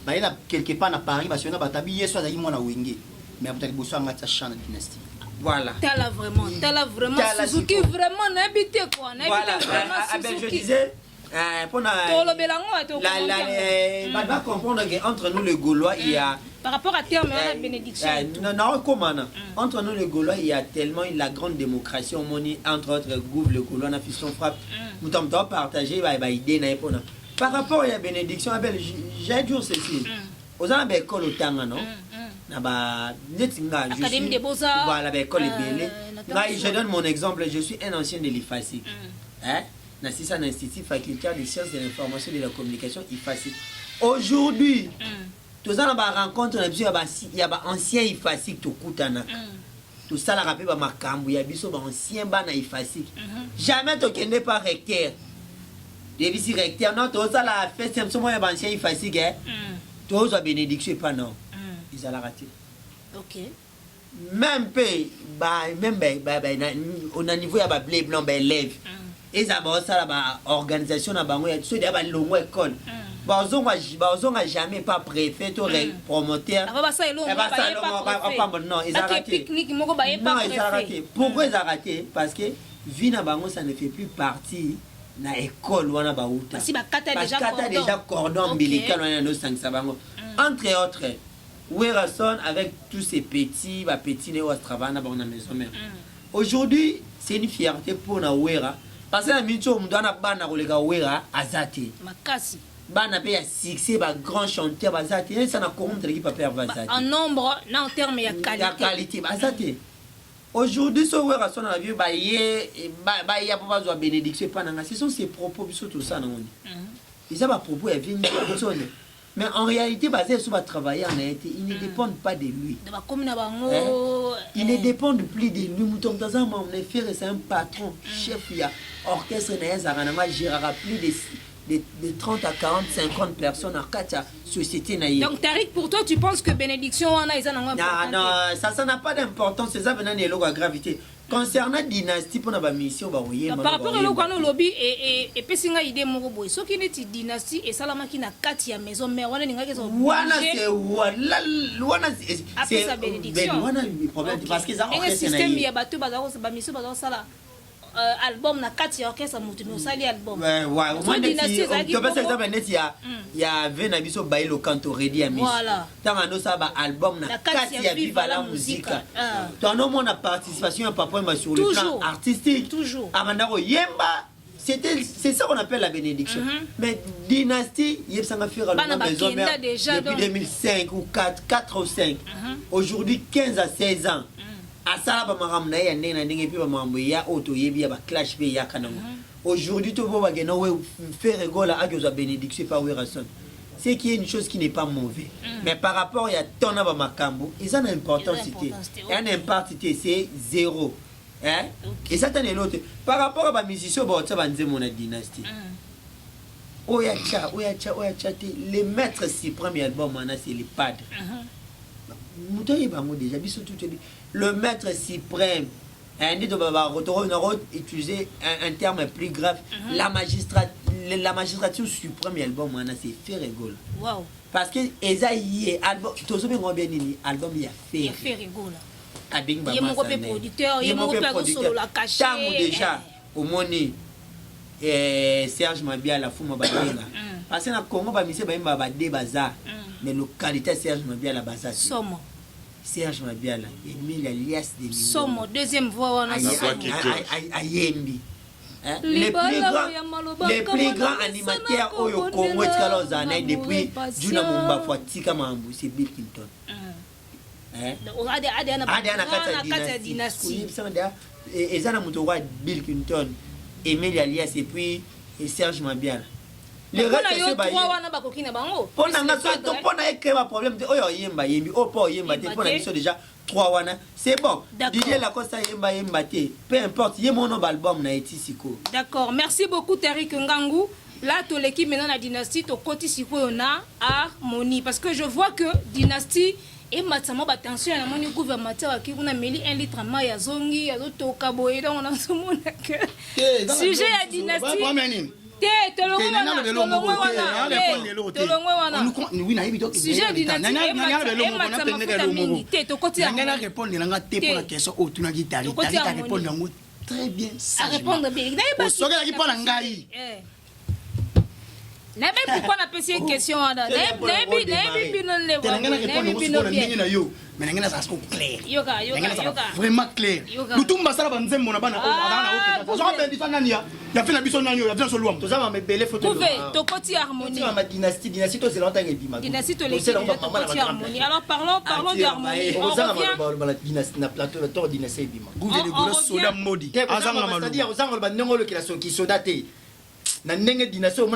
Ba ina quelque part na Paris parce que na batabi yeso azali mona wenge. Mais abutali boso ngata chana dynastie. Voilà. T'as vraiment Suzuki vraiment n'habite quoi, n'habite vraiment Suzuki. Je disais on va comprendre qu'entre nous les Gaulois, il y a... Par rapport à terme, la bénédiction. Non, comment? Entre nous les Gaulois, il y a tellement la grande démocratie, entre autres, Gouv, le Gaulois, on a fait son frappe. Nous sommes partagés, idée. Par rapport à la bénédiction, j'ai dit ceci. Aux gens de l'école au temps, non? Académie des Beaux-Arts. Voilà, l'école est belle. Je donne mon exemple, je suis un ancien de l'IFASI. C'est un institut facultaire des sciences de l'information et de la communication IFASI. Aujourd'hui, tout ça, on va rencontrer il y a un ancien IFASI qui tout ça, on rappelle Makambu, il y a un ancien ban IFASI. Jamais tu n'es pas recteur. Depuis recteur, non, tout ça, la fête, c'est un ancien IFASI. Tout ça, bénédiction, pas non. Ils ont raté. Ok. Même on a niveau, il y a blé blanc, lève. Et ça va ça la organisation na bango ya so dia ba longo école bazonga jamais pas préfet ou promoteur non ils ont raté pourquoi ils ont raté parce que vie na bango ça ne fait plus partie na école wana ba uta parce que kata déjà cordon ombilical wana no sangisa bango entre autres Oyerason avec tous ces petits ne wa travailler na bango na maison mère aujourd'hui c'est une fierté pour na Oyera. Parce que la minute où on doit bana kolega Oyera azati. Makasi. Bana pe ya succès ba grand chanteur azati. Et ça na contre l'équipe papa azati. En nombre, en termes de qualité. La qualité azati. Aujourd'hui ce Oyera son na vieux ba ya papa zo bénédiction pas nanga. Ce sont ses propos biso tout ça na ngoni. Ils ont pas propos ya vient personne. Mais en réalité, basé sur le travail en Haïti, ils ne dépendent pas de lui. Ils ne dépendent plus de lui. C'est un patron, chef, il y a orchestre, il gérera plus de 30 à 40, 50 personnes à 4 sociétés. Donc, Tarik, pour toi, tu penses que bénédiction, on a non, ça n'a pas d'importance. C'est ça, maintenant, il y a gravité. Concernant dynastie pour la mission par rapport à lobby et pesinga idée moko boy so qui est dynastie et salama qui na kati ya maison mère wana ninga kezo wana c'est bénédiction wana problème parce que ça un système ya bato bazako ba mission bazako sala album na kati ya orchestre mutu no sali album ouais au moins Dynastie tu peux par exemple net il y a Vena biso bailo canto ready à Miss voilà tant no ça ba album na kati ya Viva la musique toi non mon participation papa sur le plan artistique toujours amandako yemba c'est ça qu'on appelle la bénédiction. Mais dynastie, il y a une maison mère depuis 2005 ou 4 ou 5. Aujourd'hui, 15 à 16 ans. À ça, aujourd'hui, tu peux faire rigoler à la bénédiction par Werason. C'est qu'il y a une chose qui n'est pas mauvaise. Mais par rapport à ton Makambo, ils ont une importance. Un impact, c'est 0. Hein? Okay. Et ça, c'est l'autre. Par rapport à la musicien, c'est mon dynastie. Les maîtres suprêmes album, c'est les padres. Le maître suprême, on a utilisé un terme plus grave. La magistrature suprême album, c'est fait rigolo. Wow. Parce que Esaïe, album, tout ce que album, il a fait rigolo. Il y a mon producteur, il y a mon producteur. Tant déjà, au moni, Serge Mabia la fou Mabadela. Parce que na Congo, ba mise ba imba ba de bazar. Mais localité Serge Mabia la bazar. Somo. Serge Mabia la, Emile alias de Mimi. Somo, deuxième voix on a Ayembi. Les plus grands animateurs au Congo, depuis Juna Mumba Fatika Mambu, c'est Bill Clinton. Dynastie. Et Bill Clinton, Emile Alias et puis Serge Mabiala. Le reste c'est pas problème de Yemba Yembi, Opo Yemba, déjà 3 wana. C'est bon. Didier Lacosta Yemba, peu importe, il y a mon album na etisiko. D'accord, merci beaucoup Terry Ngangou. Là, tout l'équipe maintenant la dynastie, to koti siko yona harmonie parce que je vois que dynastie et maintenant attention à mon gouvernement qui vous a mis 1 litre ma ya zongi ya to kaboy donc on a ce monde que sujet à dynastie très bien ça répondre bien n'a même pourquoi on a posé une question là vraiment clair lutumba sala banzembo na bana ya fait na biso nani ya bien so luam tozama mebele photo to koti harmonie ma dynastie to zelanta ngebima dynastie to koti harmonie alors parlons d'harmonie on revient la dynastie na plateau la tour dynastie ebima gouverneur golo soda modi azanga malu c'est-à-dire ozanga ba ndengolo ki la son ki soda te na ndenge dynastie on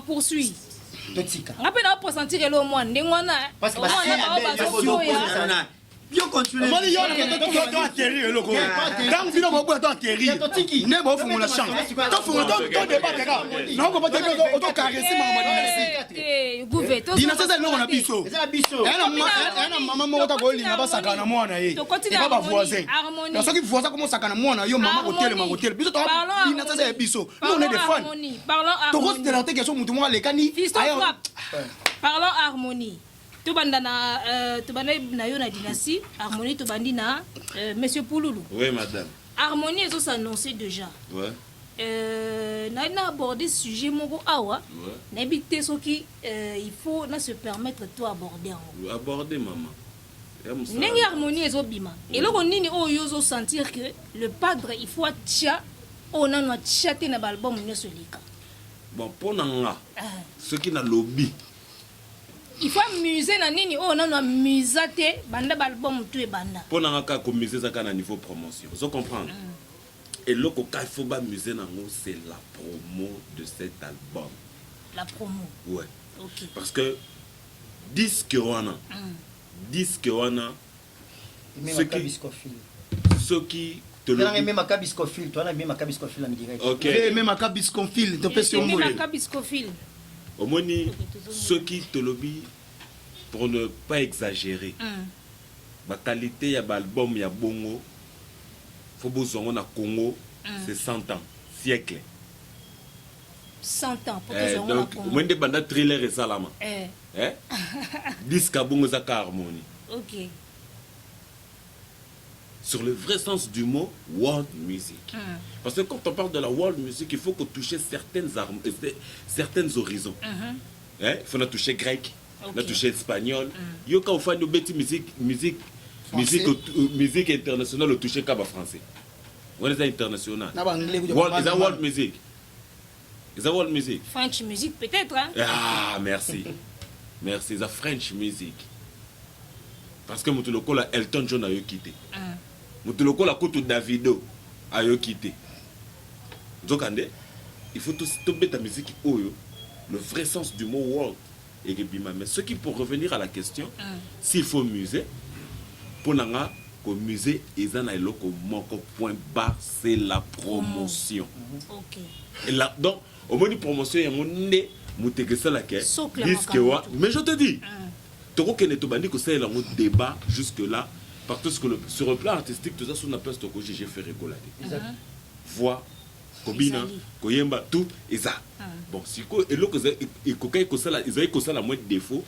poursuit totika ngape na pour sentir le moins ndengwana parce que bien continuer. Moi, il y a un atterrir le courant. Quand tu vas atterrir, ne pas faire la chance. Quand tu vas débattre, non, on va te caresser ma Gouvet. Dynastie, c'est là on a biso. Elle maman moi ta goli na ba sakana mwana ye. Pas ba voisin. Na soki voisin comment sakana mwana yo maman hotel biso to dynastie c'est biso. Nous on est des fans. Parlons harmonie. To reste question mutu moi les kani. Parlons harmonie. Tubanda na yo na dynastie harmonie tubandi na monsieur Pouloulou. Oui madame. Harmonie ils ont s'annoncé déjà. Ouais. Na aborder sujet moko awa. Na bité soki il faut na se permettre toi aborder maman. Nengi harmonie ils ont bima. Et là on nini o yozo sentir que le padre il faut tia on a no chaté na album ne solika. Bon pour nanga. Ce qui na lobby. Il faut amuser na nini oh non amusate banda album tout et banda pour nanga ko amuser ça na niveau promotion vous comprenez et le il faut pas amuser nango c'est la promo de cet album la promo ouais OK parce que disque wana ce qui te le même Cabiscofil toi même Cabiscofil en direct OK même Cabiscofil to pèse même Cabiscofil au moni ce qui te lobby pour ne pas exagérer la qualité ya album ya bongo faut bozongo na Congo c'est 100 ans siècle 100 ans pour que zongo na Congo donc de banda thriller et salama disque bongo za harmonie OK sur le vrai sens du mot world music. Parce que quand on parle de la world music, il faut qu'on touche certains horizons. Il faut toucher grec, on a touché espagnol. Il y a musique internationale, on touche qu'à français. On est international. World music. Is that world music? French music peut-être. Hein? Ah, merci. Merci, c'est French music. Parce que Moutuloko la Elton John a eu quitté. Moutuloko la Koto Davido a eu quitté. Donc, il faut tous tomber ta musique le vrai sens du mot world. Mais ce qui, pour revenir à la question, s'il faut musée, pour nanga, au musée, ils en ont le point barre, c'est la promotion. Ok. Et là, donc, au moins, une promotion, il y a mon nez, mon tégué, la quai. Mais je te dis, que c'est un débat jusque-là, parce que sur le plan artistique, tout ça, on appelle ce que j'ai fait rigoler. Voix, Kobina, Koyemba, tout, et ça. Bon, si et l'autre, ils ont ça la moindre défaut,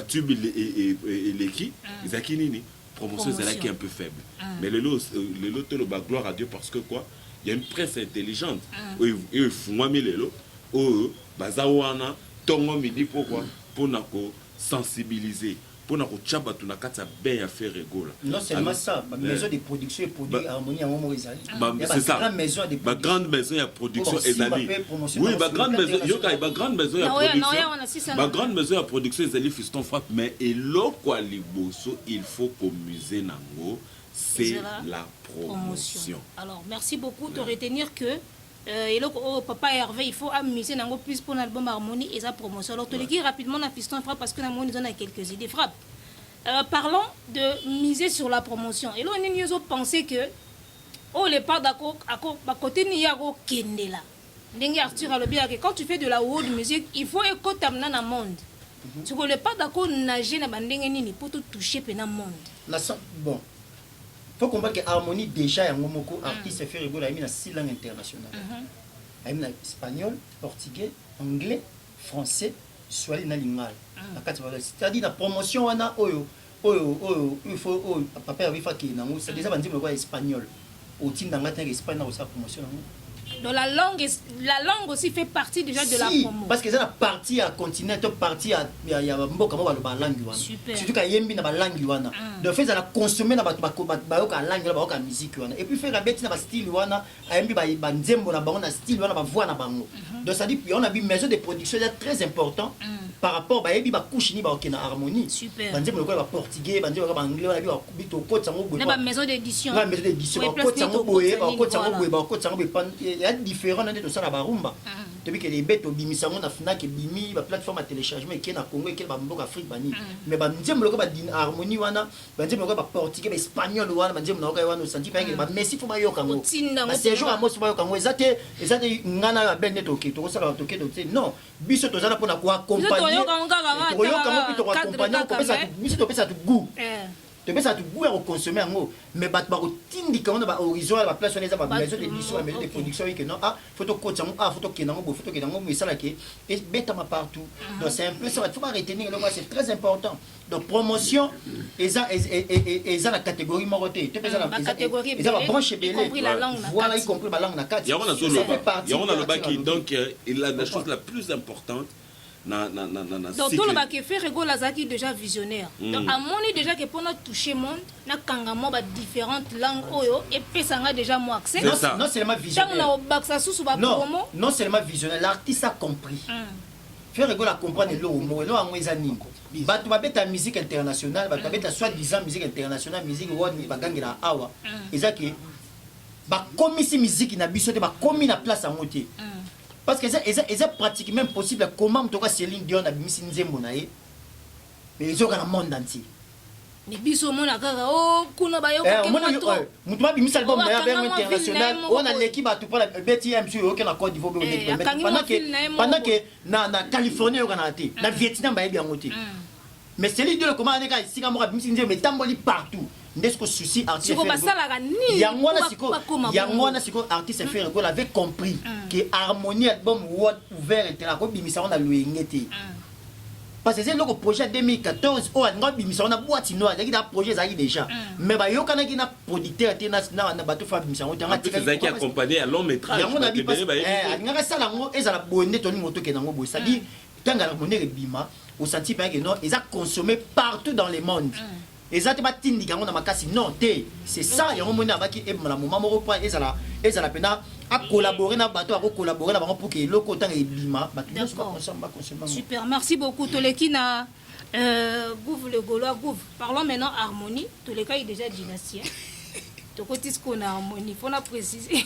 tube et l'équipe, ils ont qui promotion, c'est là qui est un peu faible. Mais les lots, gloire à Dieu, parce que quoi, il y a une presse intelligente. Il faut moi, les lots, bazawana, tongo midi, pourquoi? Pour nous sensibiliser. Pour nous chaba tu nakata bien à faire rigoler. Non seulement ça, la maison de production et produit harmonie à moment c'est ça. Ma grande maison de production et zali. Oui, ma grande maison, ma grande maison de production. Ma grande maison de production et zali fiston frappe, mais et lo quoi liboso, il faut qu'au musée nango, c'est la promotion. Alors merci beaucoup de retenir que et là, papa Hervé, il faut amuser nango plus pour l'album Harmonie et sa promotion. Alors, tu le dis rapidement dans Fiston Frappe parce que nous avons quelques idées frappes. Parlons de miser sur la promotion. Et là, on a pensé que, les pas d'accord, à côté, il y a un kende là. Arthur a le bien que quand tu fais de la world music, il faut écouter dans le monde. Tu ne peux pas d'accord nager dans le monde pour te toucher dans le monde. Bon. Il faut comprendre que Harmonie, déjà, il y a un artiste fait rigoler, il y a 6 langues internationales. Il y a espagnol, portugais, anglais, français, swahili na lingal. C'est-à-dire la promotion, il faut papa il faut que c'est déjà espagnol. Au team dans l'espagnol, ça promotion. Donc la langue aussi fait partie déjà de la promo. Parce que c'est la partie à continent, partie à mboka mo ba langue wana. Surtout quand yembi na ba langue wana. De fait ça la consommer na ba langue na ba musique wana. Et puis faire la bête na ba style wana, yembi ba nzembo na ba na style wana ba voix na bango. Donc ça dit on a vu maison de production très important par rapport ba yebi ba couche ni ba okena harmonie. Ba nzembo ko ba portugais, ba nzembo ko ba anglais wana bi ba bito ko tsango boye. Na ba maison d'édition. Na maison d'édition ba ko tsango boye, ba ko tsango boye, ba ko tsango boye. Il y a différents de ça la barumba. Depuis que les bêtes au bimisango na fna ke bimi ba plateforme à téléchargement qui est na Congo et qui ba mboka Afrique bani. Mais ba nzembo ko ba din harmonie wana, ba nzembo ko ba portugais, ba espagnol wana, ba nzembo na ko wana senti pa ke ba Messi fo ba yoka ngo. Ba séjour à Mos ba yoka ngo ezate ngana ba belle to ke to ça la to ke to non. Biso to zana pona ko accompagner. To yoka ngo pito ko accompagner ko pesa biso to pesa to goût. Tu peux ça tout à consommer en haut mais bat ba tindi quand on a horizon la place on est à maison d'édition maison de production que non photo coach photo qui non photo qui non mais ça là qui et bête ma partout donc c'est un peu ça faut pas retenir le c'est très important donc promotion et ça la catégorie moroté tu peux ça la catégorie ça va brancher bien voilà y compris la langue na 4 il y a le baki donc il a la chose la plus importante. Donc tout le monde qui fait rigolo Lazaki déjà visionnaire. Donc à mon déjà que pour nous toucher monde, na kangamo ba différentes langues oyo et puis ça a déjà moi accès. Non seulement visionnaire. Non seulement visionnaire, l'artiste a compris. Faire rigolo à comprendre le mot et là en ezani. Ba tu ba ta musique internationale, ba ta soi-disant musique internationale, musique world ba gangela awa. Ezaki ba komi si musique na biso te ba komi na place en moté. Parce que c'est pratiquement impossible comment tu as Céline Dion a mis Nzembo nae mais ils ont dans le monde entier mais biso mona kaka kuna ba yoka ke moto mutu ba bimisa album na international on a l'équipe à tout pour la BTM sur aucun accord d'Ivoire pendant que na Californie on a été na Vietnam ba bien moté mais Céline Dion comment on est ici quand moi bimisa Nzembo mais tamboli partout n'est-ce que souci artiste Yangwana siko artiste fait rigolo avait compris que harmonie album world ouvert était là ko bimisa on a luengete parce que c'est le projet 2014 oh on a bimisa on a boîte noire il a projet ça déjà mais ba yo kana ki na producteur te na bato fa bimisa on tanga tika qui accompagné à long métrage ya mona bi parce ngaka sala ngo ezala bonne toni moto ke nango bo ça dit tanga la monnaie bima au senti pas que non ils a consommé partout dans le monde exactement tindi kango na makasi non te c'est ça ya mona ba ki e la moment moko point ezala pena à collaborer na bato à collaborer na bango pour que loko tanga bima bato consommer. Super, merci beaucoup Tolekina. Gouv le Gaulois, Gouv. Parlons maintenant harmonie. Toleka est déjà dynastie. Tokotisco na harmonie, faut la préciser.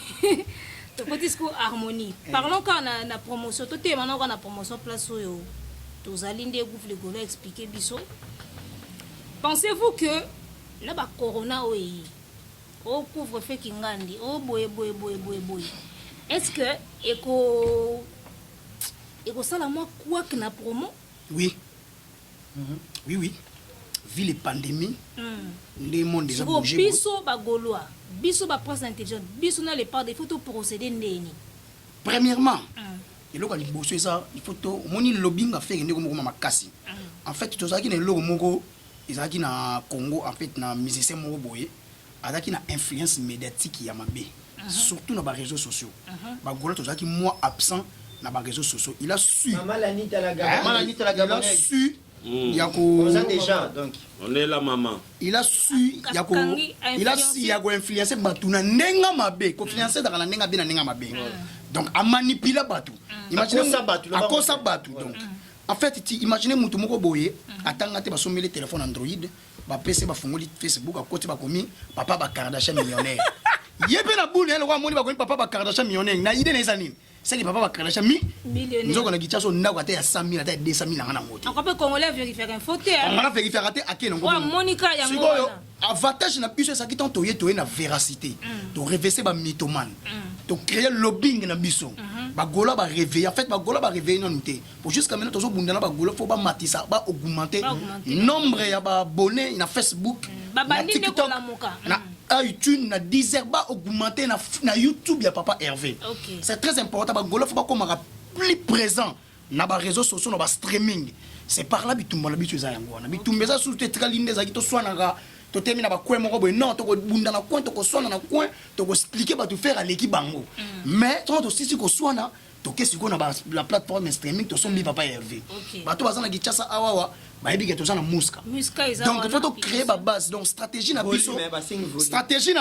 Tokotisco harmonie. Parlons quand on a promotion, tout est maintenant quand on a promotion place où Tozalinde Gouv le Gaulois expliquer biso. Pensez-vous que là bas corona au couvre-feu kingandi, oh boy. Est-ce que éco ça la moi quoi que na promo? Oui. Oui. Vu les pandémies, les mondes déjà bougé. Biso ba Gaulois, biso ba presse intelligente, biso na les par des photos procéder ndeni. Premièrement, et là quand il bosse ça, il faut to moni lobbying a faire ndeko moko makasi. En fait, to ça qui ne loko moko, ezaki na Congo en fait na musicien moko boye, azaki na influence médiatique ya mabe. Surtout dans les réseaux sociaux. Gaulois to ça qui moi absent dans les réseaux sociaux. Il a su. Maman Lanita la il a su. Yako déjà donc on est là maman. Il a su yako influencer batu na nenga mabe, ko influencer dans la nenga be na nenga mabe. Donc a manipuler batu. Imaginez à cause ça batu donc. En fait, imaginez mutu moko boye atanga te ba sommer téléphone Android, ba PC ba fongoli Facebook à côté ba komi papa ba Kardashian millionnaire. Yebe na boule le wa moni ba komi papa ba Kardashian millionnaire. Na idée les années. C'est que papa va Kardashian millionnaire. Nous on a dit ça on a gâté à 100 000 à 200 000 en ngana. Encore peu congolais vérifier un photo. On a vérifier raté à quel ngoma. Monica ya ngoma. Avantage na biso ça qui tant toye na véracité. To révéler ba mythomane. To créer lobbying na biso. Ba Gaulois ba réveiller en fait ba Gaulois ba réveiller non té. Pour jusqu'à maintenant tozo bundana ba Gaulois faut ba matisa ba augmenter nombre ya ba abonnés na Facebook. Ba bandi ne ko la moka. Na YouTube na Deezer ba augmenter na YouTube ya papa Hervé. C'est très important ba Gaulois faut ba comme plus présent na ba réseaux sociaux na ba streaming. C'est par là bitumba na bitu za yango na bitumba za sous tetralinde za kito swananga to terminer ba coin moko boy non to ko bunda na coin to ko swana na coin to ko expliquer ba to faire à l'équipe bango. Mais to aussi ko swana to kesi ko na ba la plateforme streaming to sombi papa Hervé. Ba to bazana gichasa awawa ba ebi to na muska. Donc il faut to créer ba base donc stratégie na biso. Stratégie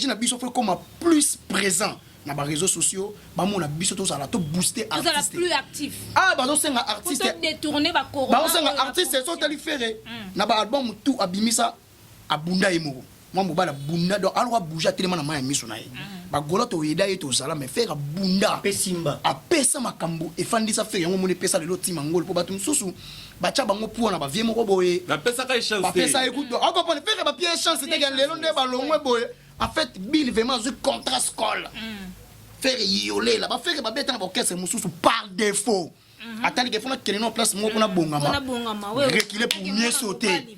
na biso faut comme plus présent na ba réseaux sociaux ba mona biso to ça la to booster artiste plus actif ba do senga artiste faut détourner ba corona ba senga artiste so tali faire na ba album tout abimisa abunda emo moi mo bala bunda donc alors bouger tellement na ma miso na ye ba Gaulois to yeda ye to sala mais faire bunda pesimba apesa makambo efandisa faire yango moni pesa lelo tima ngolo po batu msusu ba cha bango pour na ba vie moko boye la pesa ka chance ba pesa écoute donc encore pour faire ba pièce chance te gagner lelo nde ba longwe boye en fait Bill vraiment un contrat scole faire yoler là ba faire ba beta na orchestre mususu par défaut attendez que faut mettre en place moi pour na bongama reculer pour mieux sauter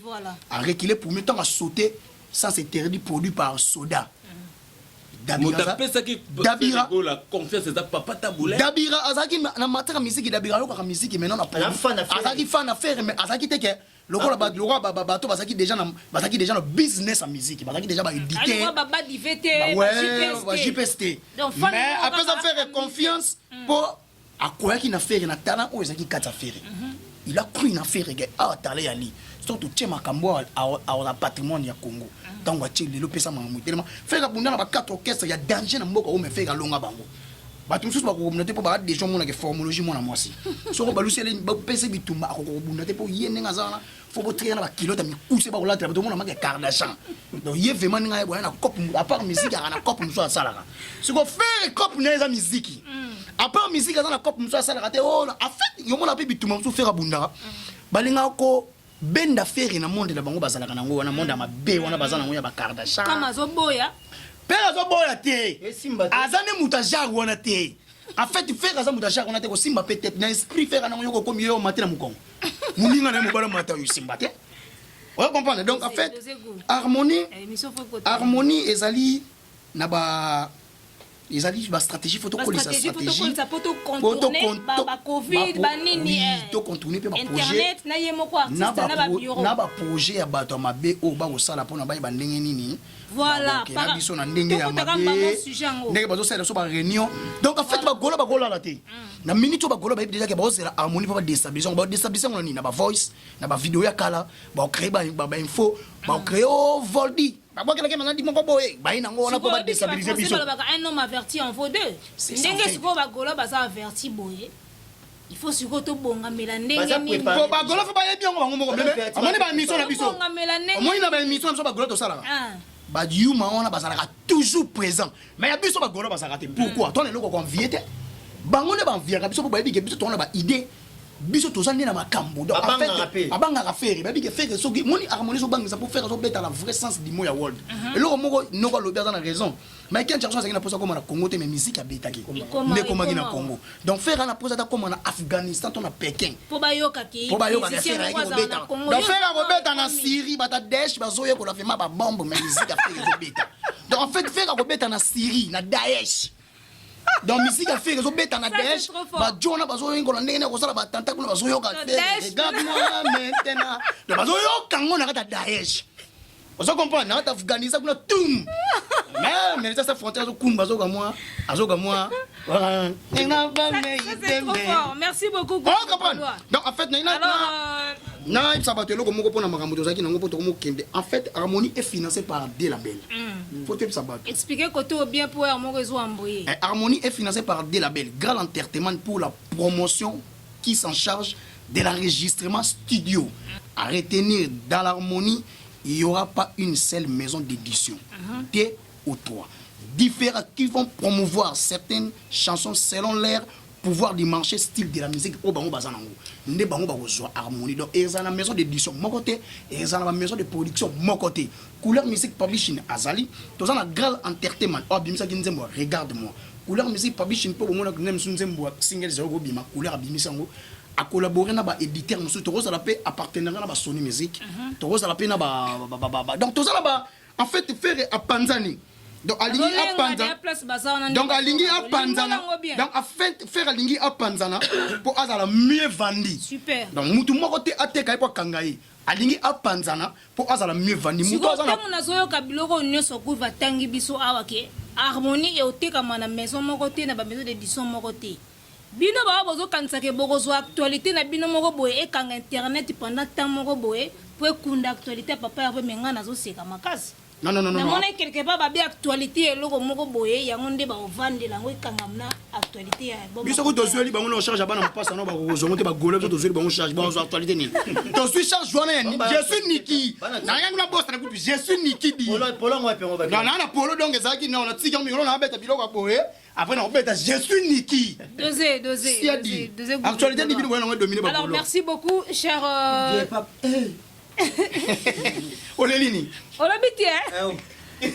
à reculer pour mieux temps à sauter ça c'est interdit produit par Soda Dabira la confiance c'est papa taboulé Dabira azaki na matera musique Dabira lo ka musique maintenant na azaki fan affaire mais azaki te que le roi bato bazaki déjà na business en musique bazaki déjà ba éditer baba divete ba JPST mais après ça faire confiance pour akoya ki na faire na talent o ezaki kata faire il a pris une affaire que a talé ali surtout tchema kambo a patrimoine ya Congo tango atie lelo pesa mamu tellement faire bunda na ba quatre orchestres ya danger na mboka o me faire longa bango bato msusu ba communauté po ba des gens mona ke formologie mona mwasi so ko balusele ba pesa bitumba ko communauté po yene ngazana faut bo trier na ba kilota mi couser ba kolata ba to mona make Kardashian donc ye vraiment nga boya na cop à part musique na cop mso salaka ce ko faire cop na za musique à part musique na cop mso salaka te oh en fait yo mona pe bitumba mso faire bunda balinga ko benda faire na monde na bango bazalaka nango wana monde ma be wana bazana ngo ya ba Kardashian kama zo boya pera zo boya te azane mutajar wana te en fait faire ça mutajar wana te ko simba peut-être na esprit faire na ngo comme yo matin na mukongo muninga na mobala mata yo simba te on comprendre donc en fait harmonie ezali na ba ils ont dit la stratégie faut qu'on les stratégie pour contourner ba covid ba nini to contourner pe ba projet internet na ye moko artiste na ba bureau na ba projet ya bato mabe o ba ko sala pona ba ndenge nini voilà par biso na ndenge ya mabe ndenge bazo sala so ba réunion donc en fait ba gola la te na minute ba gola ba déjà que ba osela harmonie pour ba déstabiliser on ni na ba voice na ba vidéo ya kala ba créer ba info ba créer voldi ba boka ke manandi moko boye ba ina ngona ko ba déstabiliser biso un homme averti en vaut deux ndenge siko ba gola ba za averti boye il faut siko to bonga mela ndenge ni ko ba gola fa ba yebi ngo bango moko bebe amoni ba mission na biso amoni na ba mission na biso ba gola to sala ba yuma on a bazalaka toujours présent mais ya biso ba gola ba sala te pourquoi toi le loko ko envier te bango ne ba envier ka biso ba yebi ke biso to na ba idée biso tozali na makambo donc en fait abanga faire babi ke faire so moni harmonie so banga ça pour faire so beta la vrai sens du mot ya world et loko moko noko lobi na raison mais quel chercheur ça na posa comme na Congo te mais musique ya beta ki ne comme na Congo donc faire na posa ta comme na Afghanistan to na Pékin pour bayoka ki faire donc faire beta na Syrie bata Daesh bazoye ko la fait ma ba bombe mais musique ya faire beta donc en fait faire beta na Syrie na Daesh donc musique a fait réseau bête en Daesh ba Jonah bazo ngola ndenge ko sala ba tanta kuna bazo yoka regarde-moi maintenant donc bazo yoka ngona kata Daesh bazo comprendre na Afghanistan kuna tum mais ça frontière zo kumba zo moi merci beaucoup donc en fait na ça va te loko moko pona makambo to zaki nango poto ko mokende en fait harmonie est financée par des labels faut te savoir expliquer côté bien pour harmonie réseau emboyer harmonie est financée par des labels Grand Entertainment pour la promotion qui s'en charge de l'enregistrement studio à retenir dans l'harmonie il y aura pas une seule maison d'édition deux ou trois différents qui vont promouvoir certaines chansons selon leur pouvoir du marché style de la musique au bango bazanango nde bango bakozwa harmonie donc ezana maison d'édition mon côté ezana maison de production mon côté Couleur Music Publishing azali tozana Grand Entertainment oh bimisa kinzembo regarde-moi Couleur Music Publishing pour mona nem sunzembo single zero bima Couleur bimisa ngo a collaborer na ba éditeur musu to ça la paix à partenariat na ba Sony Music to ça la paix na ba donc tozana ba en fait faire à Panzani donc alingi a panzana donc alingi a panzana donc a fait faire alingi a panzana pour azala mieux vendu super donc mutu moko te ateka pour kangai alingi a panzana pour azala mieux vendu mutu azala mona zoyo kabiloko nyoso ku vatangi biso awake harmonie et oteka mana maison moko te na ba maison d'édition moko te bino ba bozo kansake boko zo actualité na bino moko boye e kanga internet pendant temps moko boye pour kunda actualité papa ya menga na zo seka makasi non namona quelque part babi actualité eloko moko boye yango nde ba ovandela ngo ikangamna actualité ya biso ko tozweli bango no charge bana mpasa no ba ko zongote ba gole to tozweli bango charge bango actualité ni to suis charge wana je suis Niki na yango na boss na kutu je suis Niki di polo mo pe mo ba na polo donc ezaki na tika mikolo na beta biloko boye après na beta je suis Niki dosé actualité ni bino wana dominer ba alors merci beaucoup cher Olelini. Olabiti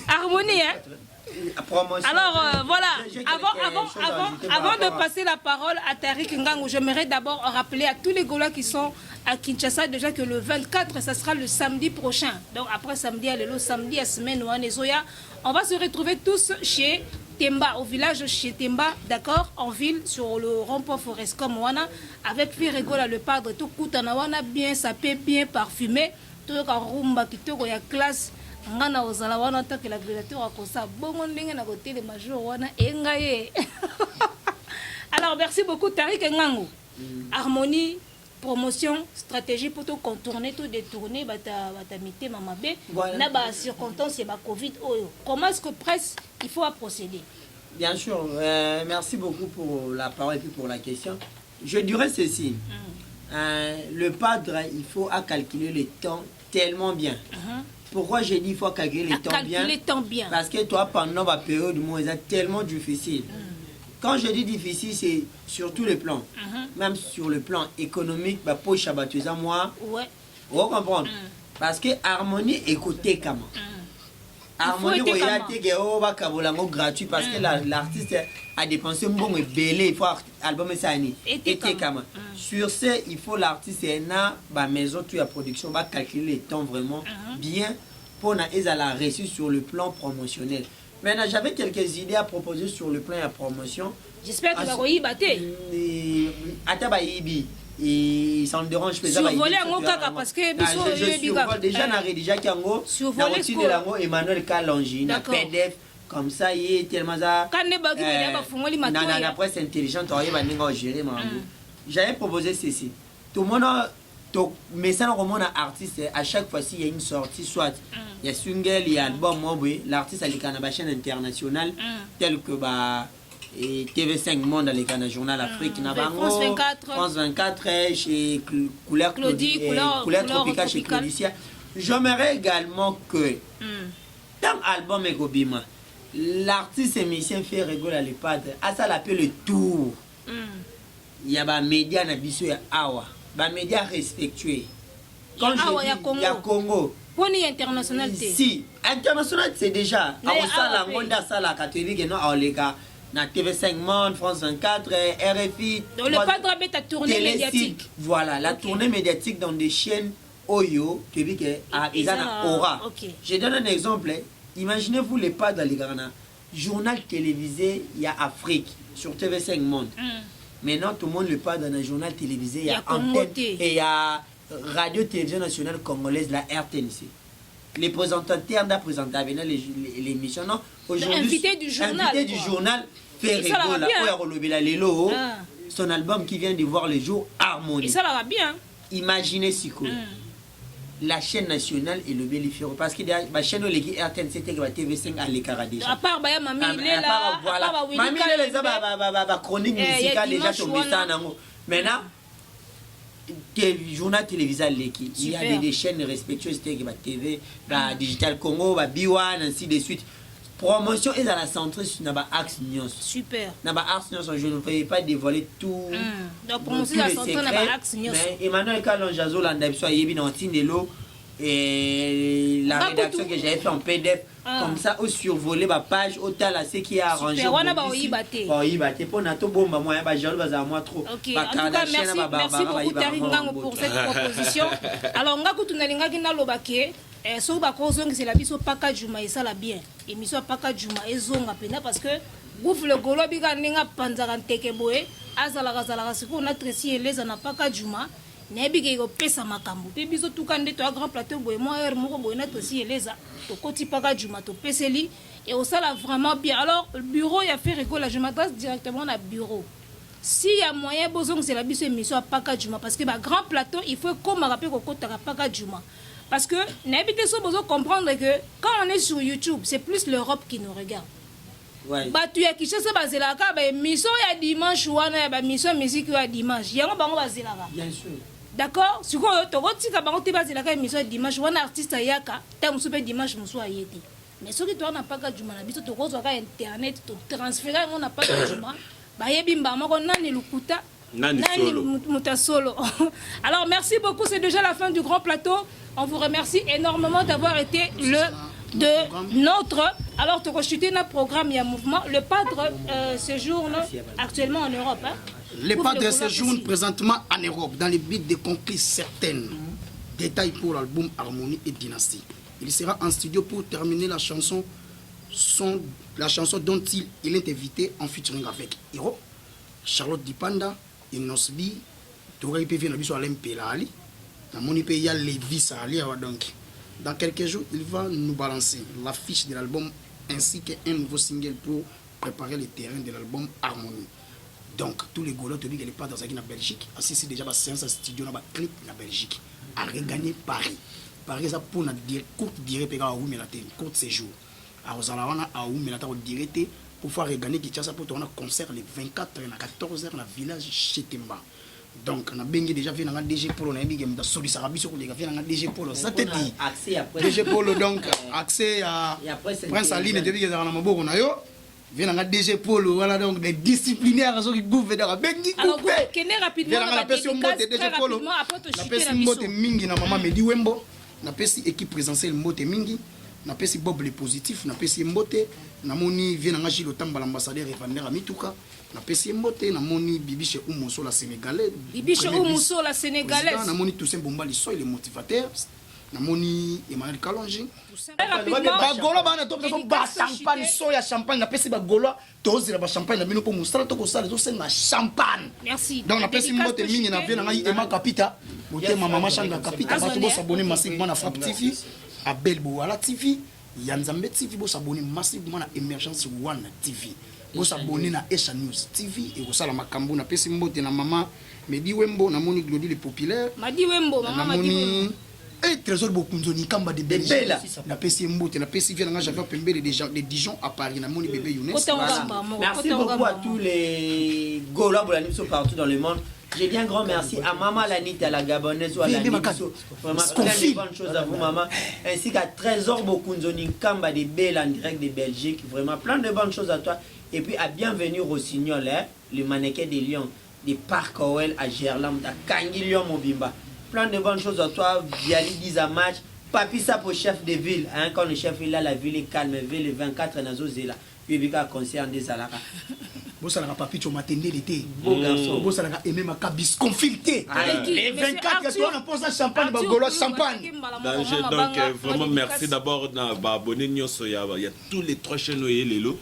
harmonie alors voilà avant de passer la parole à Tariq Ngango, j'aimerais d'abord rappeler à tous les Gaulois qui sont à Kinshasa déjà que le 24 ça sera le samedi prochain. Donc après samedi le samedi à semaine on va se retrouver tous chez Temba, au village chez Temba, d'accord, en ville, sur le rond-point Forescom, avec Firegola, le padre, tout Koutanawana, bien sapé, bien parfumé, tout le rumba qui te a classe, ngana ozala wana tant que la violateur a ça, bon ndenge na côté les majors wana engaye. Alors merci beaucoup Tariq Ngango. Harmonie, promotion, stratégie pour tout contourner, tout détourner, bata mité mamabe, na ba circonstance et ba Covid oyo. Comment est-ce que presse il faut procéder? Bien sûr, merci beaucoup pour la parole et puis pour la question. Je dirais ceci. Le padre, il faut calculer le temps tellement bien. Pourquoi j'ai dit qu'il faut calculer le temps bien? Parce que toi, pendant la période du mois, c'est tellement difficile. Quand je dis difficile, c'est sur tous les plans. Même sur le plan économique, pour Shabbatouza, moi, vous comprenez? Parce que harmonie, écoutez comment. Harmonie, gratuit parce que l'artiste a dépensé un bon belé, il faut album et ça. Sur ce, il faut l'artiste et la maison, toute la production, va calculer le temps vraiment bien pour la reçu sur le plan promotionnel. Maintenant, j'avais quelques idées à proposer sur le plan de la promotion. J'espère que tu vas y battre. Attends, et ça me dérange pas. Survoler en Okaka parce que je survole déjà dans déjà qui en survoler de l'ango Emmanuel Kalonji na PDF comme ça il est tellement ça quand ne baki ya ba fungoli mato na la presse intelligente on va ninga gérer mambo. J'avais proposé ceci. Tout le monde mais ça on remonte à artiste à chaque fois s'il y a une sortie soit il y a single il y a album l'artiste a les canaux chaîne internationale tel que et TV5 Monde dans les canaux Journal Afrique France 24 chez Couleur Claudie Couleur Tropicale chez Claudicia. J'aimerais également que dans l'album Egobima l'artiste émission fait rigoler les pattes à ça l'appelle le tour. Il y a des médias na biso ya awa des médias respectueux quand je dis il y a Congo poni international si international c'est déjà à ça la monda ça la catholique non oleka na TV5 Monde France 24 RFI donc le pas de ta tournée médiatique voilà la tournée médiatique dans des chaînes Oyo tu dis que ils ont aura je donne un exemple imaginez-vous les pas dans les Ghana journal télévisé il y a Afrique sur TV5 Monde. Maintenant, tout le monde le parle dans un journal télévisé. Il y a Antenne et il y a Radio-Télévision Nationale Congolaise, la RTNC. Les présentateurs d'un présentateur venant l'émission. Aujourd'hui, invité du journal fait rigoler. Son album qui vient de voir le jour, Harmonie. Et ça va bien. Imaginez si cool. La chaîne nationale et le Béliféro. Parce que la chaîne de l'équipe RTN, c'était la TV5 à l'écart déjà. À part Mamie, il est là. Voilà. Mamie, il est là, la chronique musicale déjà tombée ça. Maintenant, le journal télévisé, il y a des chaînes respectueuses, la TV, la Digital Congo, la B1, ainsi de suite. Promotion est à la centrée sur Axe News. Super. Axe News, je ne peux pas dévoiler tout. Donc, promotion à la centrée sur Axe News. Mais Emmanuel Kalonjazo, et la rédaction que j'avais fait en PDF, comme ça, au survoler ma page, au tal à ce qui est arrangé. Super, on a pas eu batté. Pour Nato Bomba, moi, trop. Ok, en tout cas, merci beaucoup, Terry Ngango, pour cette proposition. Alors, Ngaku, tu n'as pas dit que so ba ko zongi c'est la biso paka juma et ça la bien émission paka juma et zonga pena parce que gouf le golo bika ninga panzaka nteke boye azala siko na tresi eleza na paka juma ne bika ko pesa makambo pe biso tukande to grand plateau boye moi heure moko boye na tresi eleza to koti paka juma to peseli et au ça vraiment bien. Alors le bureau il a fait rigoler, je m'adresse directement à bureau. Si y a moyen bozong c'est la biso émission paka juma parce que ba grand plateau il faut comme rappeler ko kota paka juma. Parce que n'habitez pas comprendre que quand on est sur YouTube, c'est plus l'Europe qui nous regarde. Ouais. Bah tu as qui se passe là quand bah mission il y a dimanche ou bah mission musique il y a dimanche. Il y a un bango basé là. Bien sûr. D'accord. Si quoi tu retiens que bango tu basé là quand mission dimanche ou un artiste ayaka, t'as un super dimanche muso ayeti. Mais ce qui toi n'a pas qu'à du mal, biso tu roses sur internet, tu transférer on n'a pas qu'à du mal. Bah yebimba mako nani lukuta. Nani solo. Alors merci beaucoup, c'est déjà la fin du grand plateau. On vous remercie énormément d'avoir été de notre. Alors, tu constitues notre programme, il y a un mouvement. Le padre séjourne actuellement en Europe. Hein? Le padre séjourne présentement en Europe dans le but de conclure certaines détails pour l'album Harmonie et Dynastie. Il sera en studio pour terminer la chanson dont il est invité en featuring avec Hiro, Charlotte Dipanda, Inosbi, Torei PV Nabiso Alain Pelali. Il y a Lévis à lire donc. Dans quelques jours, il va nous balancer l'affiche de l'album ainsi qu'un nouveau single pour préparer le terrain de l'album Harmonie. Donc, tous les Gaulois te disent qu'elle n'est pas dans la Belgique. Assisté déjà à la séance à studio dans la clip en Belgique. À regagner Paris. Paris, ça pour une courte durée, court séjour. À Ozalawana, à Oumelata, pour faire regagner Kinshasa pour un concert le 24 et 14h dans le village Chetemba. Donc, on a bien déjà vu dans DG Polo, on a bien dans Soli Sarabi sur les gars, dans DG Polo. Ça te dit DG Polo, donc, accès à Prince Aline, de dire dans la Mabo, on a eu. Vient dans DG Polo, voilà donc des disciplinaires qui gouvernement dans la Bengi. Alors, kenez rapidement la personne de DG Polo. La personne mote mingi na maman Medi Wembo, na personne équipe présentielle mote mingi, na personne Bob le positif, na personne mote, na moni vient dans Gilo Tamba l'ambassadeur Evander Amituka. Na pesi mbote na moni Bibiche Oumoso la sénégalaise. Bibiche Oumoso la sénégalaise. Na moni Toussaint Bombali soit le motivateur. namoni Emmanuel Kalonji Rapidement, bagolo bana to ba champagne soya champagne na pesi bagolo tozela ba champagne na bino po musala to ko sala to senga champagne. merci. Donc na pesi mbote mingi na vena ngai Emma Kapita motema mama changa Kapita bato bo s'abonner massivement na Frappe TV Abel Bouala TV Yanzambe TV bo s'abonner massivement na Emergence One TV bo s'abonner na Esha News TV et ko sala makambo na pesi mbote na mama Medi Wembo na moni Glody le populaire Madi Wembo mama Madi Wembo et trésor bokunzoni kamba de Belgique na pesi mbote na pesi vient nga j'avais pembele des gens de Dijon à Paris na moni bébé Younes. Merci beaucoup à tous les Gaulois partout dans le monde. J'ai dit un grand merci à Maman Lanita, la Gabonaise, ou à la Nibiso. Vraiment, plein de bonnes choses à vous, Maman. Ainsi qu'à Trésor Bokunzoni Kamba de Belle en direct de Belgique. Vraiment, plein de bonnes choses à toi. Et puis, à bienvenue au Rossignol, hein, le mannequin des Lions, des Parc Owel à Gerlam, à Kangi Lyon Mobimba. Plein de bonnes choses à toi. Viali 10 à match. Papi ça pour chef de ville. Hein, quand le chef est là, la ville est calme. Ville 24 Nazo Zela. Puis il y a un concert des Alaka. Vous savez, papi, tu m'as attendu l'été. Beau garçon. Vous savez, aimé ma cabis confilté. Les 24, qu'est-ce qu'on a posé un champagne, bagolo champagne. Danger, donc vraiment merci d'abord d'abonner Nyoso. Il y a tous les 3 chaînes les lots.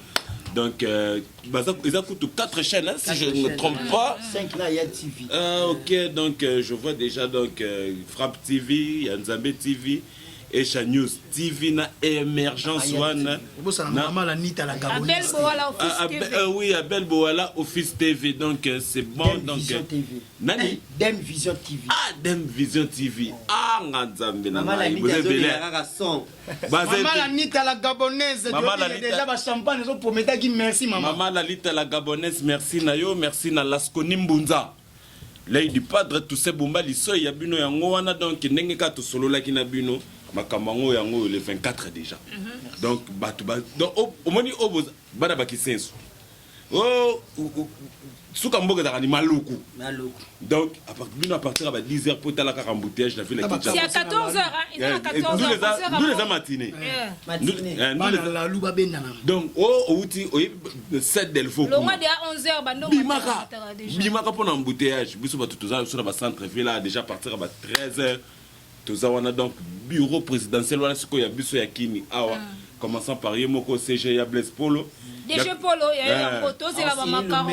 Donc, ils ont coûté 4 chaînes, hein, si je ne me trompe pas. 5 là, il y a TV. Ok, donc je vois déjà donc Frappe TV, Yanzambe TV, Esha News TV, na Emergence One. Vous savez, maman la nita la gabonaise. Abel Bouala Office TV. Oui, Abel Bouala Office TV, donc c'est bon. Dem Donc, Vision TV. Nani? Dem Vision TV. Ah, Dem Vision TV. Ah, Nganzambe na Maman vous Lanita, avez Maman la nita la gabonaise. Maman la déjà ba champagne, ils ont promis merci maman. Maman la Lita la gabonaise, merci Nayo, merci na Laskoni Mbunza. L'œil du padre tout ce bomba liso ya bino yango wana donc ndenge ka to solo la kina bino makamango yango le 24 déjà. Donc donc au moni au bana bakisenso. Oh suka mboga da ni maluku. Donc à partir de 10h pour la embouteillage la ville la C'est à 14h hein, ils sont à 14h. Nous les matinée. La louba benana. Donc outi 7 delfo. Le mois de 11h bando bimaka pour l'embouteillage biso ba tout ça sur la centre ville là déjà à partir de 13h tout ça on a donc bureau présidentiel wana siko ya biso ya kini awa commençant par Yemoko CG ya Blaise Polo. DG Polo ya photo c'est la mamakaro.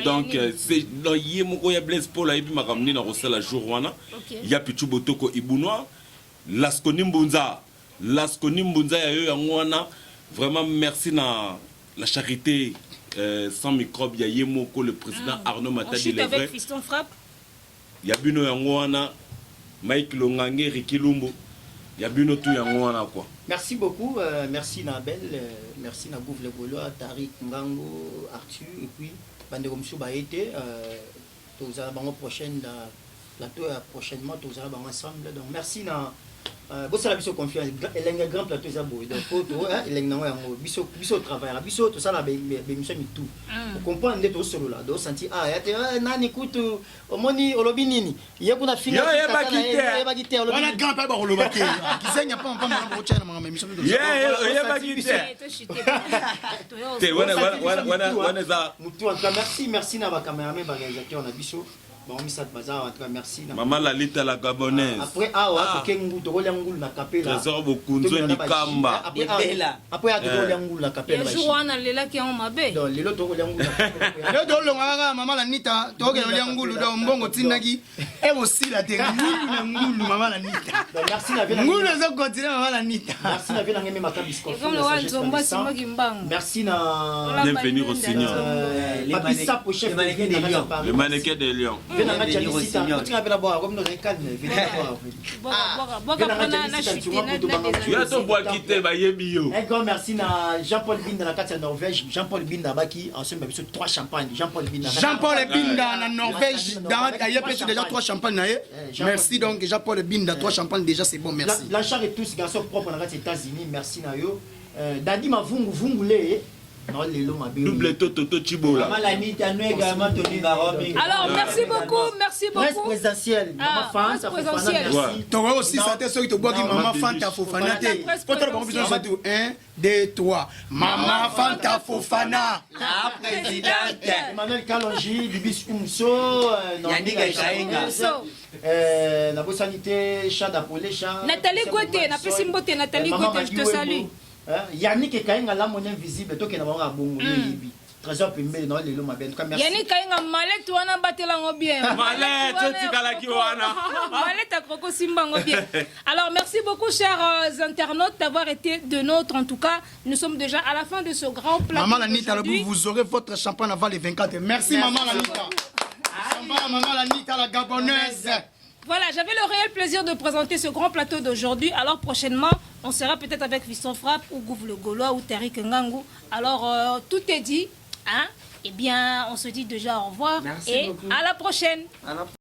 Donc c'est dans Yemoko ya Blaise Polo et puis makamni na rosala jour wana. Ya Pichu Botoko Ibunwa, Laskoni Mbunza ya yo yango wana. Vraiment merci na la charité sans microbe ya Yemoko le président Arnaud Matadi Levray. Avec Fiston Frappe. Ya bino yango wana Mike Longange Rikilumbo. Ya bino tout yango wana quoi. Merci beaucoup, merci Nabel, merci Nagouf Le Gaulois, Tariq Ngango, Arthur et puis Bandeko Msou Baete. Tous allons prochaine plateau prochainement tous allons ensemble. Donc merci na vous savez biso confiance il y a un grand plateau ça boy donc photo il y a un biso travail biso tout ça là mission tout pour comprendre tout solo là donc sentir ah ya na écoute au moni olobi nini il y a kuna finga ya ba kité on a grand pas ba oloba ke kisenya pa na ko chana ma mission ya ba kité te wana za mutu en tout cas merci na ba cameraman ba réalisateur na biso bon misat bazar en tout cas merci maman la Lita la gabonaise après awa kengu to rolia ngulu na kapela trésor bokunzo ni kamba après a to rolia ngulu na kapela ba joana lela ki on mabe donc lelo to rolia ngulu lelo to longa maman la Nita to rolia ngulu do mbongo tindaki e bosila te ngulu maman la Nita merci na vela ngulu zo continuer maman la Nita merci na vela ngeme makabisco comme le wan zomba simba kimbango merci na bienvenue au Seigneur le mannequin de Lyon un grand merci na Jean-Paul Binda na kati ya Norvège. Jean-Paul Binda baki ensemble biso 3 champagne. Jean-Paul Binda na Norvège dans il y a déjà 3 champagne na merci donc Jean-Paul Binda 3 champagne déjà c'est bon merci Blanchard et tous garçons propres na kati États-Unis merci na yo Dadi Mavungu Vungule non lelo mabe double toto chibola Maman Lanita nous également Tony Naromi. Alors, merci beaucoup, merci presse beaucoup. présidentielle maman Fanta presse Fofana présidentielle. merci tokoki aussi sate soki tobwaki Non, mama Maman Fanta Baby. Fofana te Presse po tala bango biso nyonso tu 1 2 3 mama Fanta Fofana La présidente. Emmanuel Kalonji Bibis Umso Yannick Ekaenga. nabosani te chat d'apolé chat Nathalie Gauthier, napesi mbote Nathalie Gauthier, je te salue. Yannick Ekaenga l'âme invisible tokenda bango ya bongo yebi trésor pembele na lelo mabe en tout cas merci Yannick Kainga malette wana batelango bien. Malette, otikalaki wana. Malette akroko simbango bien. Alors merci beaucoup chers internautes d'avoir été de nôtres. En tout cas, nous sommes déjà à la fin de ce grand plateau. Maman Lanita, d'aujourd'hui. vous aurez votre champagne avant les 24. Merci Maman Lanita. Champagne Maman Lanita, la gabonaise. Voilà, j'avais le réel plaisir de présenter ce grand plateau d'aujourd'hui. Alors prochainement, on sera peut-être avec Fiston Frappe ou Gouv le Gaulois ou Tariq Ngangou. Alors tout est dit. Hein? Eh bien, on se dit déjà au revoir. Merci et beaucoup. à la prochaine. À la prochaine.